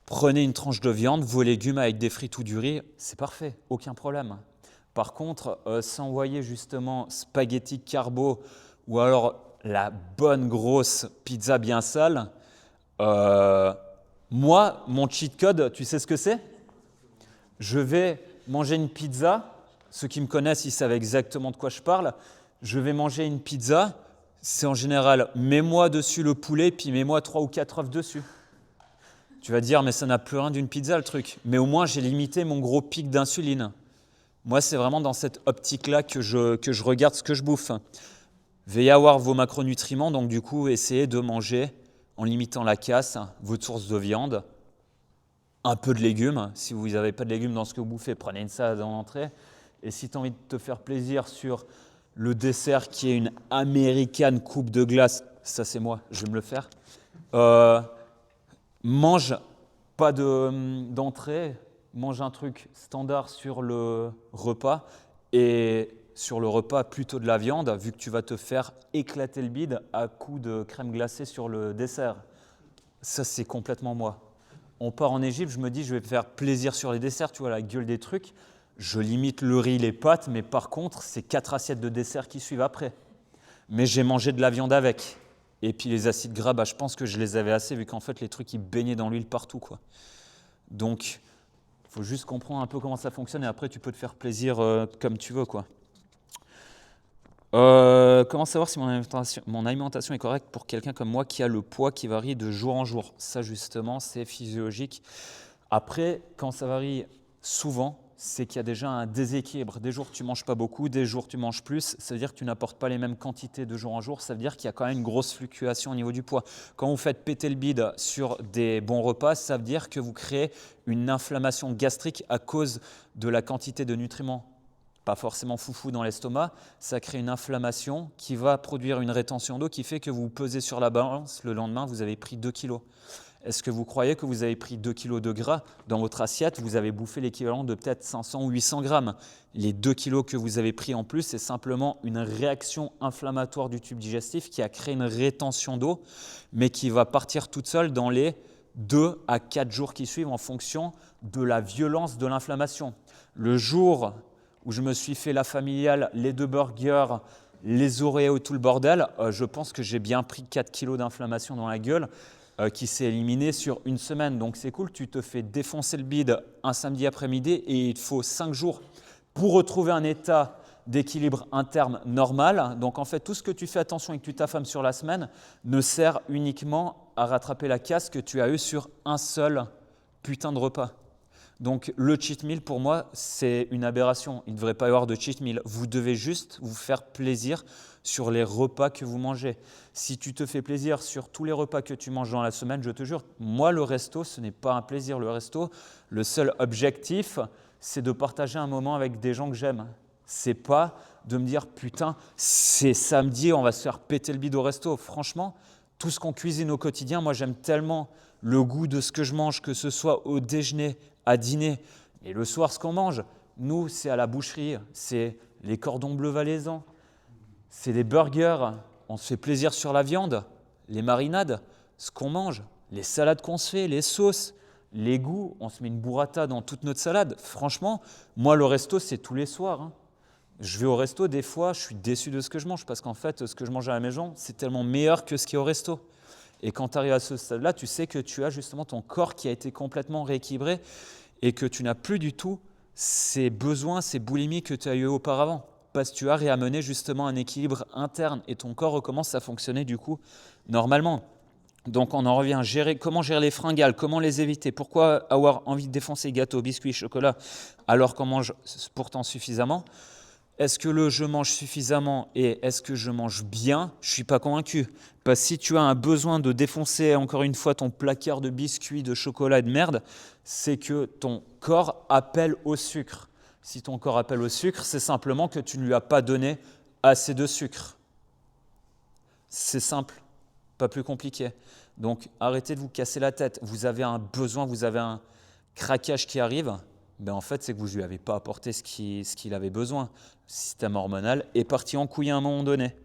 prenez une tranche de viande, vos légumes avec des frites ou du riz, c'est parfait, aucun problème. Par contre, s'envoyer justement spaghetti carbo ou alors la bonne grosse pizza bien sale, moi, mon cheat code, tu sais ce que c'est ? Je vais manger une pizza, ceux qui me connaissent, ils savent exactement de quoi je parle. Je vais manger une pizza, c'est en général, mets-moi dessus le poulet, puis mets-moi 3 ou 4 œufs dessus. Tu vas dire, mais ça n'a plus rien d'une pizza le truc. Mais au moins, j'ai limité mon gros pic d'insuline. Moi, c'est vraiment dans cette optique-là que je regarde ce que je bouffe. Veuillez avoir vos macronutriments, donc du coup, essayez de manger en limitant la casse, votre source de viande, un peu de légumes. Si vous n'avez pas de légumes dans ce que vous bouffez, prenez une salade en entrée. Et si tu as envie de te faire plaisir sur le dessert qui est une américaine coupe de glace, ça c'est moi, je vais me le faire. Mange pas d'entrée, mange un truc standard sur le repas et sur le repas plutôt de la viande, vu que tu vas te faire éclater le bide à coups de crème glacée sur le dessert. Ça, c'est complètement moi. On part en Égypte, je me dis, je vais me faire plaisir sur les desserts, tu vois, la gueule des trucs. Je limite le riz, les pâtes, mais par contre, c'est 4 assiettes de dessert qui suivent après. Mais j'ai mangé de la viande avec. Et puis les acides gras, je pense que je les avais assez, vu qu'en fait, les trucs, ils baignaient dans l'huile partout, quoi. Donc, il faut juste comprendre un peu comment ça fonctionne, et après, tu peux te faire plaisir comme tu veux, quoi. Comment savoir si mon alimentation est correcte pour quelqu'un comme moi qui a le poids qui varie de jour en jour ? Ça, justement, c'est physiologique. Après, quand ça varie souvent, c'est qu'il y a déjà un déséquilibre. Des jours, tu ne manges pas beaucoup, des jours, tu manges plus. Ça veut dire que tu n'apportes pas les mêmes quantités de jour en jour. Ça veut dire qu'il y a quand même une grosse fluctuation au niveau du poids. Quand vous faites péter le bide sur des bons repas, ça veut dire que vous créez une inflammation gastrique à cause de la quantité de nutriments. Pas forcément foufou dans l'estomac, ça crée une inflammation qui va produire une rétention d'eau qui fait que vous pesez sur la balance, le lendemain, vous avez pris 2 kilos. Est-ce que vous croyez que vous avez pris 2 kilos de gras dans votre assiette ? Vous avez bouffé l'équivalent de peut-être 500 ou 800 grammes. Les 2 kilos que vous avez pris en plus, c'est simplement une réaction inflammatoire du tube digestif qui a créé une rétention d'eau, mais qui va partir toute seule dans les 2 à 4 jours qui suivent en fonction de la violence de l'inflammation. Le jour où je me suis fait la familiale, les 2 burgers, les Oreos, tout le bordel, je pense que j'ai bien pris 4 kilos d'inflammation dans la gueule qui s'est éliminée sur une semaine. Donc c'est cool, tu te fais défoncer le bide un samedi après-midi et il te faut 5 jours pour retrouver un état d'équilibre interne normal. Donc en fait, tout ce que tu fais attention et que tu t'affames sur la semaine ne sert uniquement à rattraper la casse que tu as eue sur un seul putain de repas. Donc le cheat meal, pour moi, c'est une aberration. Il ne devrait pas y avoir de cheat meal. Vous devez juste vous faire plaisir sur les repas que vous mangez. Si tu te fais plaisir sur tous les repas que tu manges dans la semaine, je te jure, moi, le resto, ce n'est pas un plaisir. Le resto, le seul objectif, c'est de partager un moment avec des gens que j'aime. C'est pas de me dire, putain, c'est samedi, on va se faire péter le bide au resto. Franchement, tout ce qu'on cuisine au quotidien, moi, j'aime tellement le goût de ce que je mange, que ce soit au déjeuner, à dîner. Et le soir, ce qu'on mange, nous, c'est à la boucherie, c'est les cordons bleus valaisans, c'est des burgers, on se fait plaisir sur la viande, les marinades, ce qu'on mange, les salades qu'on se fait, les sauces, les goûts, on se met une burrata dans toute notre salade. Franchement, moi, le resto, c'est tous les soirs, hein. Je vais au resto, des fois, je suis déçu de ce que je mange parce qu'en fait, ce que je mange à la maison, c'est tellement meilleur que ce qui est au resto. Et quand tu arrives à ce stade-là, tu sais que tu as justement ton corps qui a été complètement rééquilibré et que tu n'as plus du tout ces besoins, ces boulimies que tu as eu auparavant. Parce que tu as réamené justement un équilibre interne et ton corps recommence à fonctionner du coup normalement. Donc on en revient, comment gérer les fringales, comment les éviter, pourquoi avoir envie de défoncer gâteaux, biscuits, chocolat alors qu'on mange pourtant suffisamment ? Est-ce que je mange suffisamment et est-ce que je mange bien ? Je ne suis pas convaincu. Parce que si tu as un besoin de défoncer encore une fois ton placard de biscuits, de chocolat et de merde, c'est que ton corps appelle au sucre. Si ton corps appelle au sucre, c'est simplement que tu ne lui as pas donné assez de sucre. C'est simple, pas plus compliqué. Donc arrêtez de vous casser la tête. Vous avez un besoin, vous avez un craquage qui arrive. En fait, c'est que vous ne lui avez pas apporté ce qu'il avait besoin. Le système hormonal est parti en couille à un moment donné.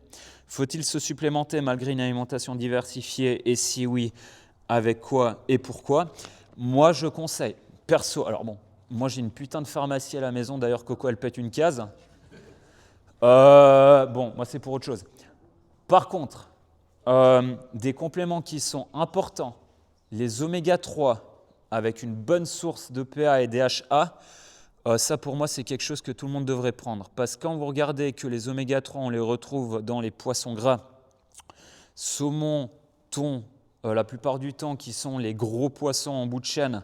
Faut-il se supplémenter malgré une alimentation diversifiée? Et si oui, avec quoi et pourquoi? Moi, je conseille, perso, alors bon, moi j'ai une putain de pharmacie à la maison, d'ailleurs Coco elle pète une case. Moi c'est pour autre chose. Par contre, des compléments qui sont importants, les oméga 3 avec une bonne source d'EPA et DHA, ça pour moi c'est quelque chose que tout le monde devrait prendre. Parce que quand vous regardez que les oméga 3 on les retrouve dans les poissons gras, saumon, thon, la plupart du temps qui sont les gros poissons en bout de chaîne,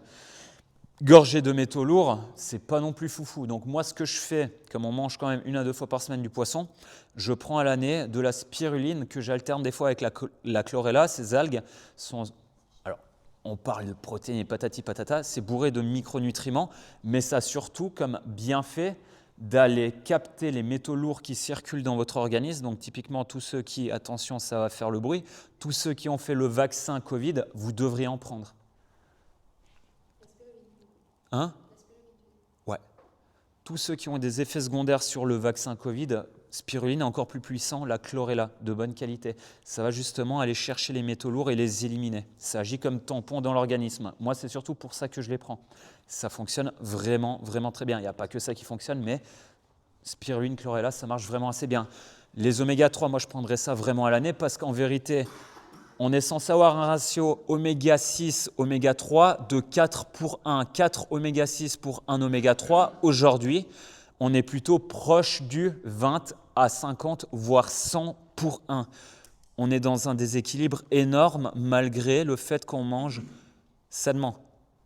gorgés de métaux lourds, c'est pas non plus foufou. Donc moi ce que je fais, comme on mange quand même 1 à 2 fois par semaine du poisson, je prends à l'année de la spiruline que j'alterne des fois avec la chlorella. Ces algues sont... Alors on parle de protéines et patati patata, c'est bourré de micronutriments, mais ça a surtout comme bienfait d'aller capter les métaux lourds qui circulent dans votre organisme. Donc typiquement tous ceux qui, attention ça va faire le bruit, tous ceux qui ont fait le vaccin Covid, vous devriez en prendre. Hein? Ouais. Tous ceux qui ont des effets secondaires sur le vaccin Covid, spiruline est encore plus puissant, la chlorella de bonne qualité. Ça va justement aller chercher les métaux lourds et les éliminer. Ça agit comme tampon dans l'organisme. Moi, c'est surtout pour ça que je les prends. Ça fonctionne vraiment, vraiment très bien. Il n'y a pas que ça qui fonctionne, mais spiruline, chlorella, ça marche vraiment assez bien. Les oméga 3, moi, je prendrais ça vraiment à l'année parce qu'en vérité, on est censé avoir un ratio oméga 6, oméga 3 de 4 pour 1. 4 oméga 6 pour 1 oméga 3. Aujourd'hui, on est plutôt proche du 20 à 50, voire 100 pour 1. On est dans un déséquilibre énorme malgré le fait qu'on mange sainement.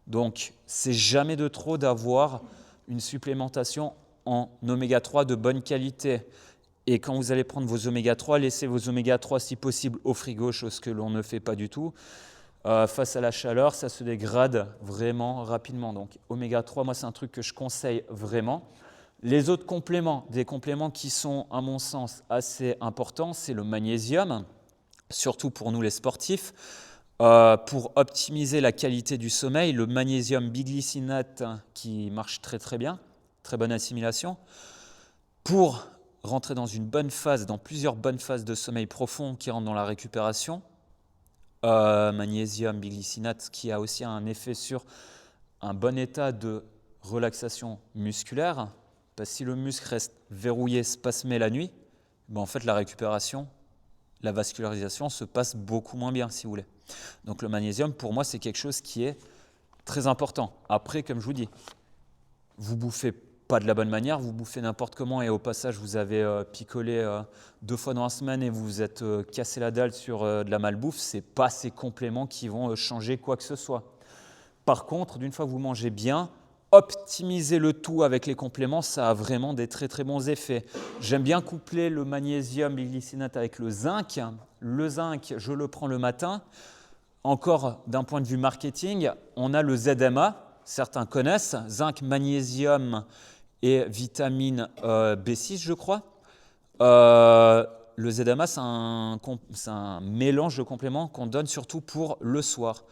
Donc, c'est jamais de trop d'avoir une supplémentation en oméga 3 de bonne qualité. Et quand vous allez prendre vos oméga 3, laissez vos oméga 3 si possible au frigo, chose que l'on ne fait pas du tout. Face à la chaleur, ça se dégrade vraiment rapidement. Donc oméga 3, moi c'est un truc que je conseille vraiment. Les autres compléments, des compléments qui sont à mon sens assez importants, c'est le magnésium, surtout pour nous les sportifs. Pour optimiser la qualité du sommeil, le magnésium biglycinate qui marche très très bien, très bonne assimilation. Pour rentrer dans une bonne phase, dans plusieurs bonnes phases de sommeil profond qui rentrent dans la récupération. Magnésium, biglycinate, qui a aussi un effet sur un bon état de relaxation musculaire. Parce que si le muscle reste verrouillé, spasmé la nuit, en fait la récupération, la vascularisation se passe beaucoup moins bien, si vous voulez. Donc le magnésium, pour moi, c'est quelque chose qui est très important. Après, comme je vous dis, vous bouffez pas de la bonne manière, vous bouffez n'importe comment et au passage vous avez picolé 2 fois dans la semaine et vous vous êtes cassé la dalle sur de la malbouffe, ce n'est pas ces compléments qui vont changer quoi que ce soit. Par contre, d'une fois que vous mangez bien, optimiser le tout avec les compléments, ça a vraiment des très très bons effets. J'aime bien coupler le magnésium biglycinate avec le zinc. Le zinc, je le prends le matin. Encore d'un point de vue marketing, on a le ZMA, certains connaissent, zinc, magnésium et vitamine B6, je crois. Le ZMA, c'est un mélange de compléments qu'on donne surtout pour le soir.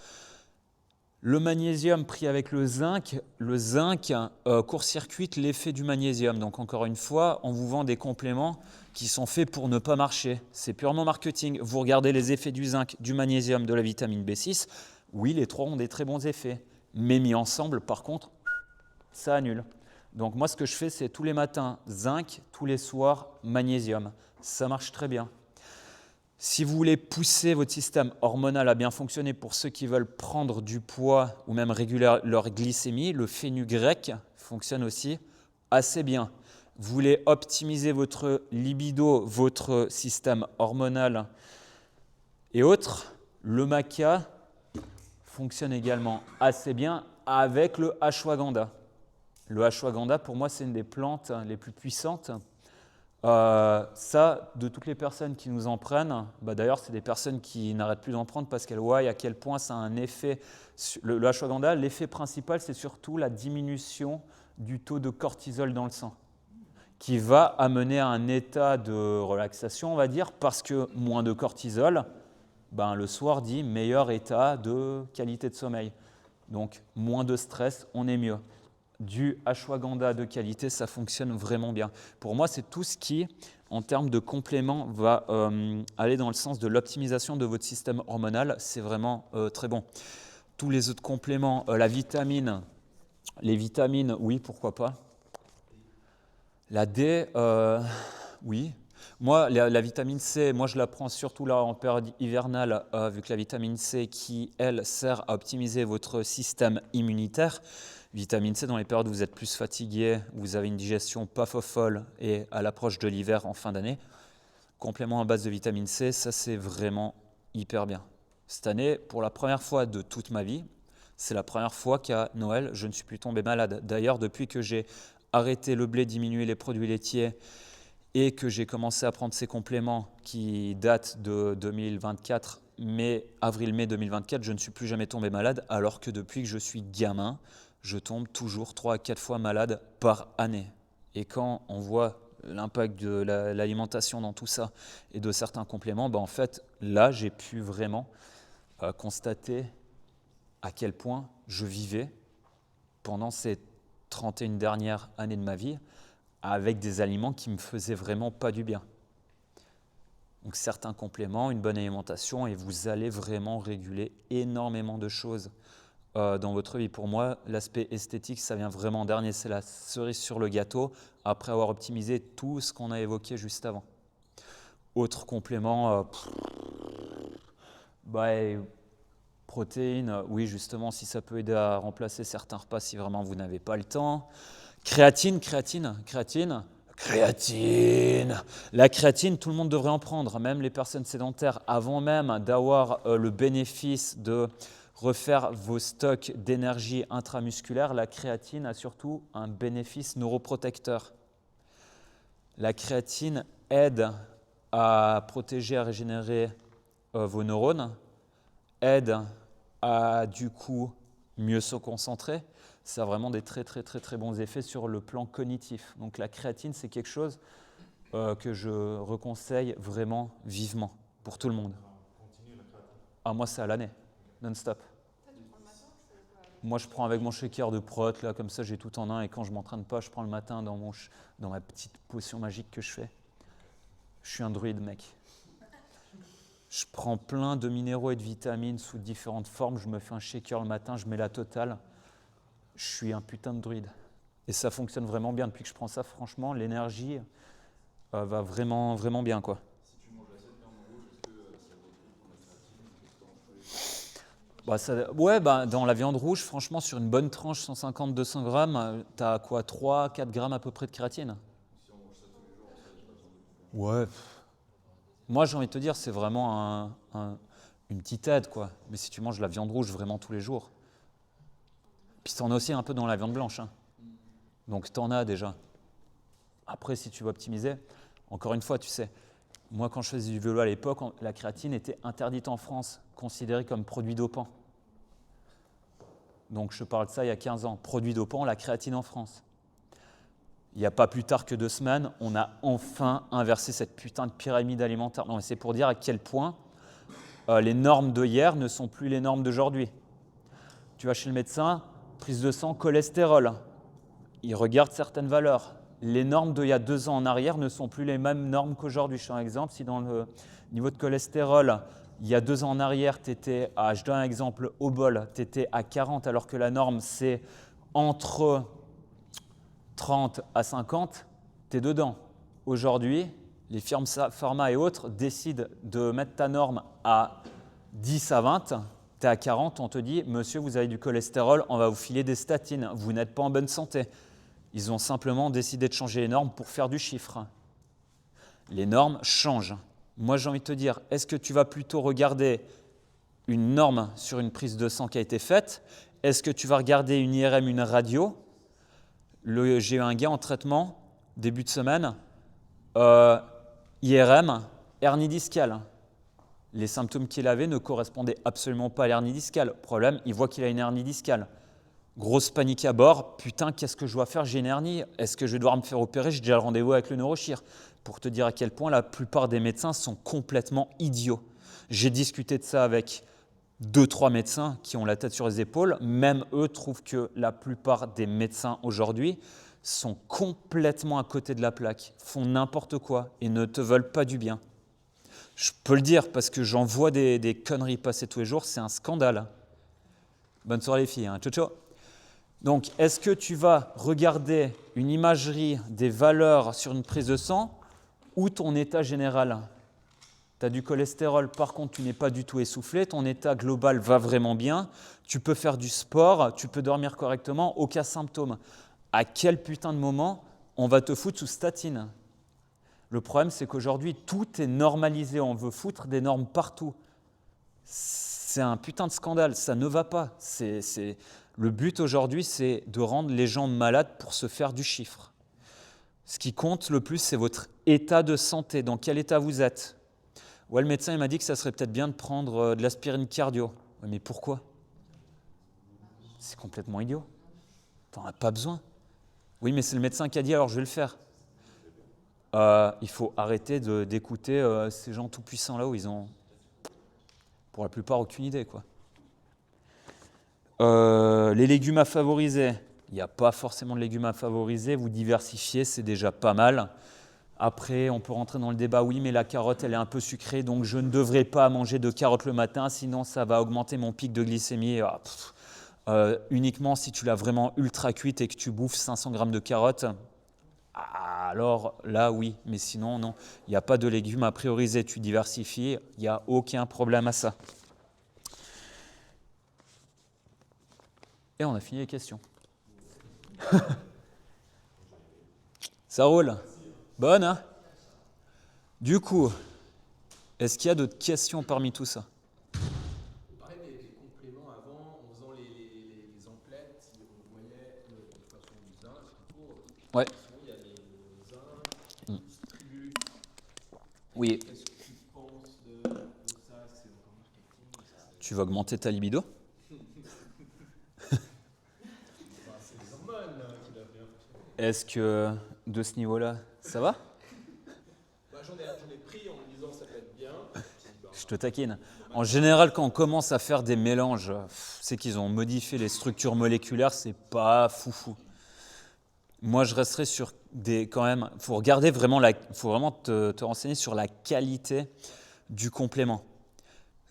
Le magnésium pris avec le zinc court-circuite l'effet du magnésium. Donc encore une fois, on vous vend des compléments qui sont faits pour ne pas marcher. C'est purement marketing. Vous regardez les effets du zinc, du magnésium, de la vitamine B6. Oui, les trois ont des très bons effets. Mais mis ensemble, par contre, ça annule. Donc moi, ce que je fais, c'est tous les matins zinc, tous les soirs magnésium. Ça marche très bien. Si vous voulez pousser votre système hormonal à bien fonctionner pour ceux qui veulent prendre du poids ou même réguler leur glycémie, le fenugrec fonctionne aussi assez bien. Vous voulez optimiser votre libido, votre système hormonal et autres, le maca fonctionne également assez bien avec le ashwagandha. Le ashwagandha, pour moi, c'est une des plantes les plus puissantes. Ça, de toutes les personnes qui nous en prennent, d'ailleurs, c'est des personnes qui n'arrêtent plus d'en prendre parce qu'elles voient à quel point ça a un effet. Le ashwagandha, l'effet principal, c'est surtout la diminution du taux de cortisol dans le sang. qui va amener à un état de relaxation, on va dire, parce que moins de cortisol, le soir dit meilleur état de qualité de sommeil. Donc moins de stress, on est mieux. Du ashwagandha de qualité, ça fonctionne vraiment bien. Pour moi, c'est tout ce qui, en termes de compléments, va aller dans le sens de l'optimisation de votre système hormonal. C'est vraiment très bon. Tous les autres compléments, les vitamines, oui, pourquoi pas. La D, oui. Moi, la vitamine C, moi je la prends surtout là en période hivernale, vu que la vitamine C qui, elle, sert à optimiser votre système immunitaire. Vitamine C, dans les périodes où vous êtes plus fatigué, où vous avez une digestion pas folle et à l'approche de l'hiver en fin d'année. Complément à base de vitamine C, ça c'est vraiment hyper bien. Cette année, pour la première fois de toute ma vie, c'est la première fois qu'à Noël, je ne suis plus tombé malade. D'ailleurs, depuis que j'ai arrêté le blé, diminué les produits laitiers et que j'ai commencé à prendre ces compléments qui datent de 2024, avril-mai 2024, je ne suis plus jamais tombé malade, alors que depuis que je suis gamin, je tombe toujours 3 à 4 fois malade par année. Et quand on voit l'impact de l'alimentation dans tout ça et de certains compléments, en fait, là, j'ai pu vraiment constater à quel point je vivais pendant ces 31 dernières années de ma vie avec des aliments qui me faisaient vraiment pas du bien. Donc certains compléments, une bonne alimentation, et vous allez vraiment réguler énormément de choses dans votre vie. Pour moi, l'aspect esthétique, ça vient vraiment en dernier, c'est la cerise sur le gâteau, après avoir optimisé tout ce qu'on a évoqué juste avant. Autre complément, protéines, oui justement, si ça peut aider à remplacer certains repas si vraiment vous n'avez pas le temps. Créatine. La créatine, tout le monde devrait en prendre, même les personnes sédentaires, avant même d'avoir le bénéfice de refaire vos stocks d'énergie intramusculaire. La créatine a surtout un bénéfice neuroprotecteur. La créatine aide à protéger, à régénérer vos neurones, aide à du coup mieux se concentrer. Ça a vraiment des très bons effets sur le plan cognitif. Donc la créatine, c'est quelque chose que je reconseille vraiment vivement pour tout le monde. Moi, c'est à l'année, non-stop. Moi, je prends avec mon shaker de prot, là, comme ça, j'ai tout en un. Et quand je ne m'entraîne pas, je prends le matin dans ma petite potion magique que je fais. Je suis un druide, mec. Je prends plein de minéraux et de vitamines sous différentes formes. Je me fais un shaker le matin, je mets la totale. Je suis un putain de druide. Et ça fonctionne vraiment bien. Depuis que je prends ça, franchement, l'énergie va vraiment bien, quoi. Si tu manges assez de viande rouge, est-ce que ça vaut le coup de prendre la créatine? Dans la viande rouge, franchement, sur une bonne tranche, 150-200 grammes, tu as quoi, 3-4 grammes à peu près de créatine. Si on mange ça tous les jours, en fait, j'ai pas besoin de plus. Ouais. Moi, j'ai envie de te dire, c'est vraiment une petite aide, quoi. Mais si tu manges la viande rouge vraiment tous les jours, puis tu en as aussi un peu dans la viande blanche. Hein. Donc, tu en as déjà. Après, si tu veux optimiser, encore une fois, tu sais, moi, quand je faisais du vélo à l'époque, la créatine était interdite en France, considérée comme produit dopant. Donc, je parle de ça il y a 15 ans. Produit dopant, la créatine en France. Il n'y a pas plus tard que 2 semaines, on a enfin inversé cette putain de pyramide alimentaire. Non, mais c'est pour dire à quel point les normes de hier ne sont plus les normes d'aujourd'hui. Tu vas chez le médecin, prise de sang, cholestérol. Il regarde certaines valeurs. Les normes d'il y a 2 ans en arrière ne sont plus les mêmes normes qu'aujourd'hui. Je donne un exemple, si dans le niveau de cholestérol, il y a 2 ans en arrière, tu étais à, je donne un exemple, au bol, tu étais à 40 alors que la norme c'est entre 30 à 50, tu es dedans. Aujourd'hui, les firmes pharma et autres décident de mettre ta norme à 10 à 20, tu es à 40, on te dit « Monsieur, vous avez du cholestérol, on va vous filer des statines, vous n'êtes pas en bonne santé ». Ils ont simplement décidé de changer les normes pour faire du chiffre. Les normes changent. Moi, j'ai envie de te dire, est-ce que tu vas plutôt regarder une norme sur une prise de sang qui a été faite? Est-ce que tu vas regarder une IRM, une radio? J'ai eu un gars en traitement, début de semaine, IRM, hernie discale. Les symptômes qu'il avait ne correspondaient absolument pas à l'hernie discale. Problème, il voit qu'il a une hernie discale. Grosse panique à bord. Putain, qu'est-ce que je dois faire? J'ai une hernie. Est-ce que je vais devoir me faire opérer? J'ai déjà le rendez-vous avec le neurochir. Pour te dire à quel point la plupart des médecins sont complètement idiots. J'ai discuté de ça avec 2-3 médecins qui ont la tête sur les épaules. Même eux trouvent que la plupart des médecins aujourd'hui sont complètement à côté de la plaque, font n'importe quoi et ne te veulent pas du bien. Je peux le dire parce que j'en vois des conneries passer tous les jours, c'est un scandale. Bonne soirée les filles, hein. Ciao, ciao. Donc, est-ce que tu vas regarder une imagerie des valeurs sur une prise de sang ou ton état général? Tu as du cholestérol, par contre, tu n'es pas du tout essoufflé, ton état global va vraiment bien, tu peux faire du sport, tu peux dormir correctement, aucun symptôme. À quel putain de moment on va te foutre sous statine? Le problème, c'est qu'aujourd'hui, tout est normalisé, on veut foutre des normes partout. C'est un putain de scandale, ça ne va pas. Le but aujourd'hui, c'est de rendre les gens malades pour se faire du chiffre. Ce qui compte le plus, c'est votre état de santé, dans quel état vous êtes. Ouais, le médecin il m'a dit que ça serait peut-être bien de prendre de l'aspirine cardio. Ouais, mais pourquoi? C'est complètement idiot. T'en as pas besoin. Oui, mais c'est le médecin qui a dit, alors je vais le faire. Il faut arrêter d'écouter ces gens tout puissants là où ils ont, pour la plupart, aucune idée, quoi. Les légumes à favoriser. Il n'y a pas forcément de légumes à favoriser. Vous diversifiez, c'est déjà pas mal. Après, on peut rentrer dans le débat, oui, mais la carotte, elle est un peu sucrée, donc je ne devrais pas manger de carottes le matin, sinon ça va augmenter mon pic de glycémie. Uniquement si tu l'as vraiment ultra cuite et que tu bouffes 500 grammes de carottes, alors là, oui, mais sinon, non. Il n'y a pas de légumes à prioriser, tu diversifies, il n'y a aucun problème à ça. Et on a fini les questions. Ça roule. Bonne, hein? Du coup, est-ce qu'il y a d'autres questions parmi tout ça? On parlait des compléments avant, en faisant les emplettes, on voyait l'occupation du zinc, plutôt. Ouais. Sinon, il y a le zinc qui distribue. Oui. Qu'est-ce que tu penses de ça? C'est encore marketing? Tu vas augmenter ta libido? C'est les hormones qui doivent bien fonctionner. Est-ce que de ce niveau-là, ça va? J'en ai pris en me disant ça peut être bien. Je te taquine. En général, quand on commence à faire des mélanges, c'est qu'ils ont modifié les structures moléculaires, c'est pas foufou. Moi, je resterai sur quand même. Il faut regarder vraiment faut vraiment te renseigner sur la qualité du complément.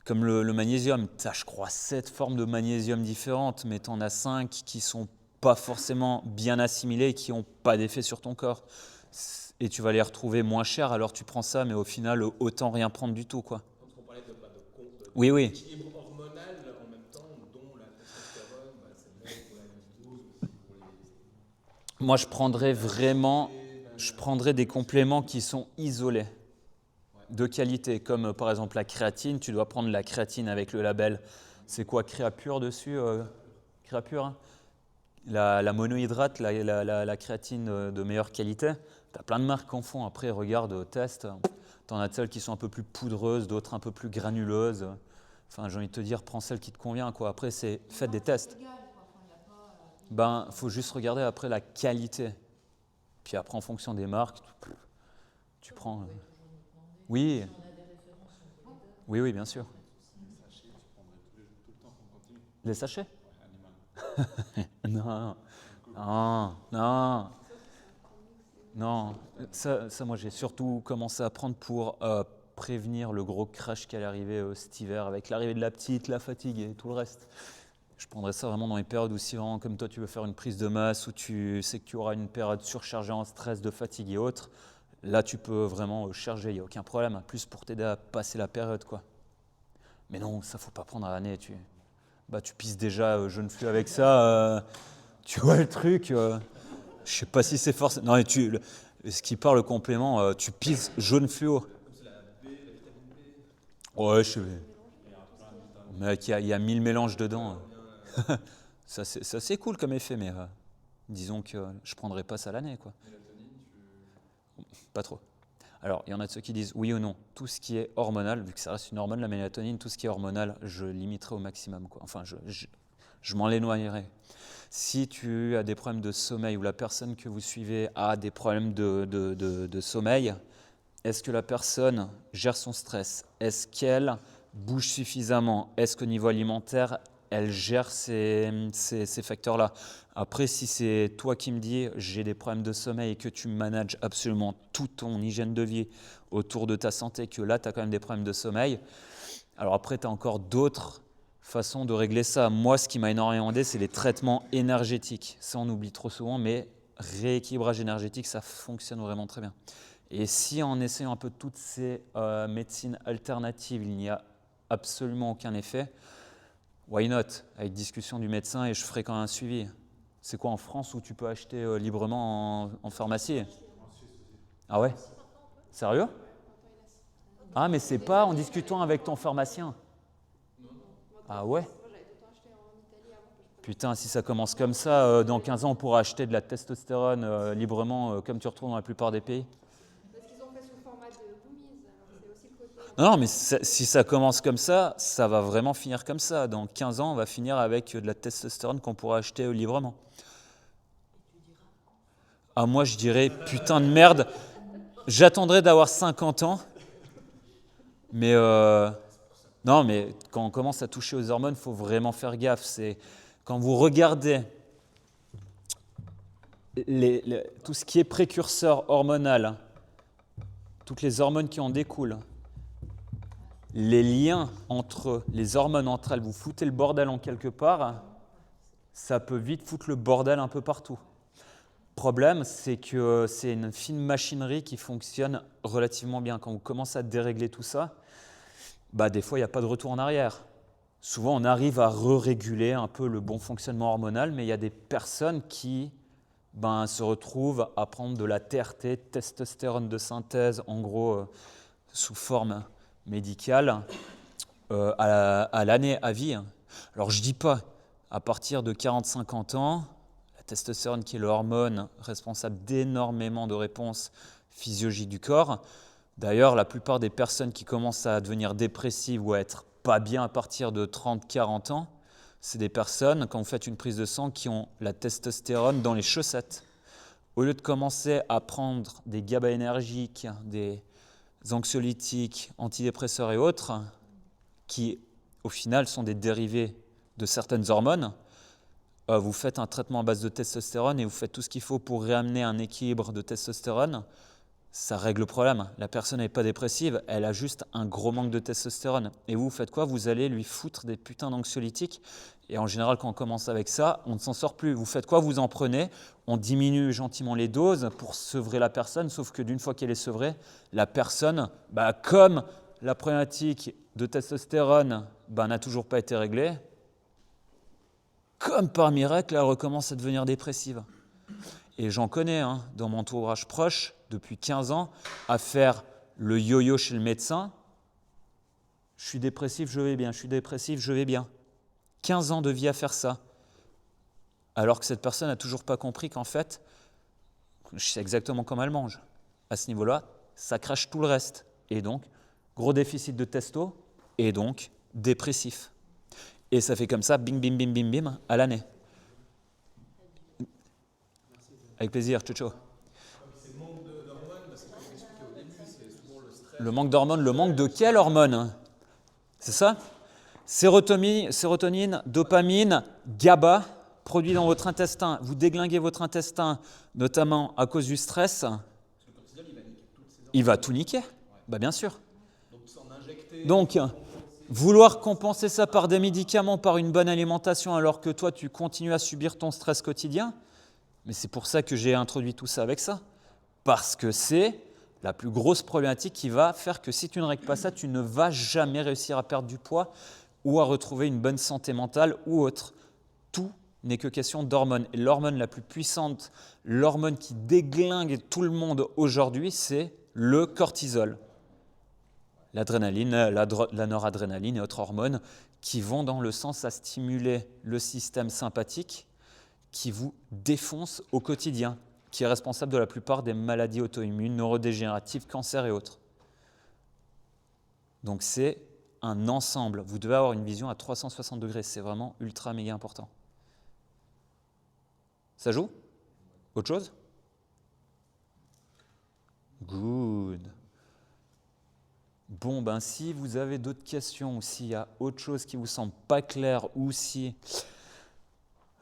Comme le magnésium, tu as, je crois, 7 formes de magnésium différentes, mais tu en as 5 qui sont pas forcément bien assimilées et qui n'ont pas d'effet sur ton corps. Et tu vas les retrouver moins chers, alors tu prends ça, mais au final, autant rien prendre du tout, quoi. On parlait de Oui. équilibre hormonal en même temps, dont la testostérone, c'est bon pour la libido, aussi pour les... Moi, je prendrais des compléments qui sont isolés, de qualité, comme par exemple la créatine. Tu dois prendre la créatine avec le label, c'est quoi, Créapure dessus, Créapure, hein, la monohydrate, la créatine de meilleure qualité. Tu as plein de marques qui en font. Après, regarde, teste. Tu en as de celles qui sont un peu plus poudreuses, d'autres un peu plus granuleuses. Enfin, j'ai envie de te dire, prends celle qui te convient, quoi. Après, faites des tests. Faut juste regarder après la qualité. Puis après, en fonction des marques, tu prends. Oui, bien sûr. Les sachets? Non. Ça, moi, j'ai surtout commencé à prendre pour prévenir le gros crash qui allait arriver cet hiver avec l'arrivée de la petite, la fatigue et tout le reste. Je prendrais ça vraiment dans les périodes où, si vraiment, comme toi, tu veux faire une prise de masse, où tu sais que tu auras une période surchargée en stress, de fatigue et autres, là, tu peux vraiment charger, il n'y a aucun problème, plus pour t'aider à passer la période, quoi. Mais non, ça, faut pas prendre à l'année. Tu pisses déjà jaune fluo avec ça, tu vois le truc. Je sais pas si c'est forcément. Non, mais ce qui parle le complément, tu pisses jaune fluo. Ouais, je sais. Mec, il y a 1000 mélanges dedans. Ça, c'est cool comme effet, mais disons que je prendrais pas ça l'année, quoi. Pas trop. Alors, il y en a de ceux qui disent oui ou non. Tout ce qui est hormonal, vu que ça reste une hormone, la mélatonine, tout ce qui est hormonal, je limiterai au maximum, quoi. Enfin, je m'en éloignerai. Si tu as des problèmes de sommeil ou la personne que vous suivez a des problèmes de sommeil, est-ce que la personne gère son stress? Est-ce qu'elle bouge suffisamment? Est-ce qu'au niveau alimentaire, elle gère ces facteurs-là? Après, si c'est toi qui me dis j'ai des problèmes de sommeil et que tu manages absolument toute ton hygiène de vie autour de ta santé, que là, tu as quand même des problèmes de sommeil, alors après, tu as encore d'autres façons de régler ça. Moi, ce qui m'a énormément aidé, c'est les traitements énergétiques. Ça, on oublie trop souvent, mais rééquilibrage énergétique, ça fonctionne vraiment très bien. Et si en essayant un peu toutes ces médecines alternatives, il n'y a absolument aucun effet, why not? Avec discussion du médecin et je ferai quand même un suivi. C'est quoi en France où tu peux acheter librement en pharmacie? Ah ouais? Sérieux? Ah mais c'est pas en discutant avec ton pharmacien? Ah ouais? Putain, si ça commence comme ça, dans 15 ans, on pourra acheter de la testostérone librement, comme tu retrouves dans la plupart des pays. Parce qu'ils ont fait sous format de gummies, alors c'est aussi le côté. Non, mais si ça commence comme ça va vraiment finir comme ça. Dans 15 ans, on va finir avec de la testostérone qu'on pourra acheter librement. Ah, moi, je dirais, putain de merde, j'attendrai d'avoir 50 ans, mais non, mais quand on commence à toucher aux hormones, il faut vraiment faire gaffe. C'est quand vous regardez tout ce qui est précurseur hormonal, toutes les hormones qui en découlent, les liens entre les hormones entre elles, vous foutez le bordel en quelque part, ça peut vite foutre le bordel un peu partout. Le problème, c'est que c'est une fine machinerie qui fonctionne relativement bien. Quand vous commencez à dérégler tout ça, des fois, il n'y a pas de retour en arrière. Souvent, on arrive à réguler un peu le bon fonctionnement hormonal, mais il y a des personnes qui se retrouvent à prendre de la TRT, testostérone de synthèse, en gros, sous forme médicale, à l'année, à vie. Alors, je ne dis pas, à partir de 40-50 ans, la testostérone qui est l'hormone responsable d'énormément de réponses physiologiques du corps. D'ailleurs, la plupart des personnes qui commencent à devenir dépressives ou à être pas bien à partir de 30-40 ans, c'est des personnes, quand vous faites une prise de sang, qui ont la testostérone dans les chaussettes. Au lieu de commencer à prendre des GABA-énergiques, des anxiolytiques, antidépresseurs et autres, qui au final sont des dérivés de certaines hormones, vous faites un traitement à base de testostérone et vous faites tout ce qu'il faut pour réamener un équilibre de testostérone, ça règle le problème. La personne n'est pas dépressive, elle a juste un gros manque de testostérone. Et vous faites quoi? Vous allez lui foutre des putains d'anxiolytiques. Et en général, quand on commence avec ça, on ne s'en sort plus. Vous faites quoi? Vous en prenez, on diminue gentiment les doses pour sevrer la personne, sauf que d'une fois qu'elle est sevrée, la personne, comme la problématique de testostérone n'a toujours pas été réglée, comme par miracle, elle recommence à devenir dépressive. Et j'en connais dans mon entourage proche, depuis 15 ans, à faire le yo-yo chez le médecin. Je suis dépressif, je vais bien, je suis dépressif, je vais bien. 15 ans de vie à faire ça. Alors que cette personne n'a toujours pas compris qu'en fait, je sais exactement comment elle mange. À ce niveau-là, ça crache tout le reste. Et donc, gros déficit de testo, et donc dépressif. Et ça fait comme ça, bim, bim, bim, bim, bim, à l'année. Avec plaisir, ciao, ciao. C'est le manque d'hormones, parce que comme expliqué au début, c'est souvent le stress. Le manque d'hormones, le manque de quelle hormone? C'est ça? Sérotonine, dopamine, GABA, produits dans votre intestin. Vous déglinguez votre intestin, notamment à cause du stress. Parce que le cortisol, il va niquer toutes ces hormones. Il va tout niquer, bien sûr. Donc s'en injecter. Donc, vouloir compenser ça par des médicaments, par une bonne alimentation, alors que toi, tu continues à subir ton stress quotidien, mais c'est pour ça que j'ai introduit tout ça avec ça. Parce que c'est la plus grosse problématique qui va faire que si tu ne règles pas ça, tu ne vas jamais réussir à perdre du poids ou à retrouver une bonne santé mentale ou autre. Tout n'est que question d'hormones. Et l'hormone la plus puissante, l'hormone qui déglingue tout le monde aujourd'hui, c'est le cortisol. L'adrénaline, la noradrénaline et autres hormones qui vont dans le sens à stimuler le système sympathique qui vous défonce au quotidien, qui est responsable de la plupart des maladies auto-immunes, neurodégénératives, cancers et autres. Donc c'est un ensemble. Vous devez avoir une vision à 360 degrés. C'est vraiment ultra méga important. Ça joue? Autre chose? Good. Bon, ben si vous avez d'autres questions ou s'il y a autre chose qui vous semble pas clair ou si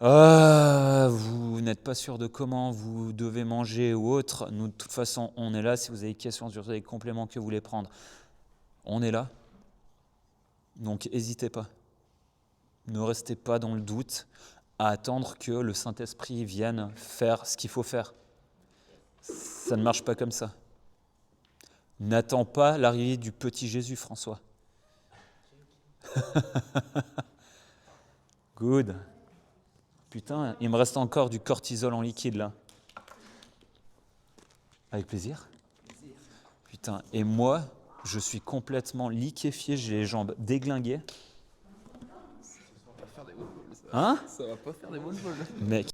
vous n'êtes pas sûr de comment vous devez manger ou autre, nous de toute façon on est là. Si vous avez des questions sur des compléments que vous voulez prendre, on est là. Donc n'hésitez pas. Ne restez pas dans le doute à attendre que le Saint-Esprit vienne faire ce qu'il faut faire. Ça ne marche pas comme ça. N'attends pas l'arrivée du petit Jésus, François. Good. Putain, il me reste encore du cortisol en liquide là. Avec plaisir. Putain, et moi, je suis complètement liquéfié, j'ai les jambes déglinguées. Ça va pas faire des bonnes boules, ça. Hein? Ça va pas faire des bonnes boules. Mec.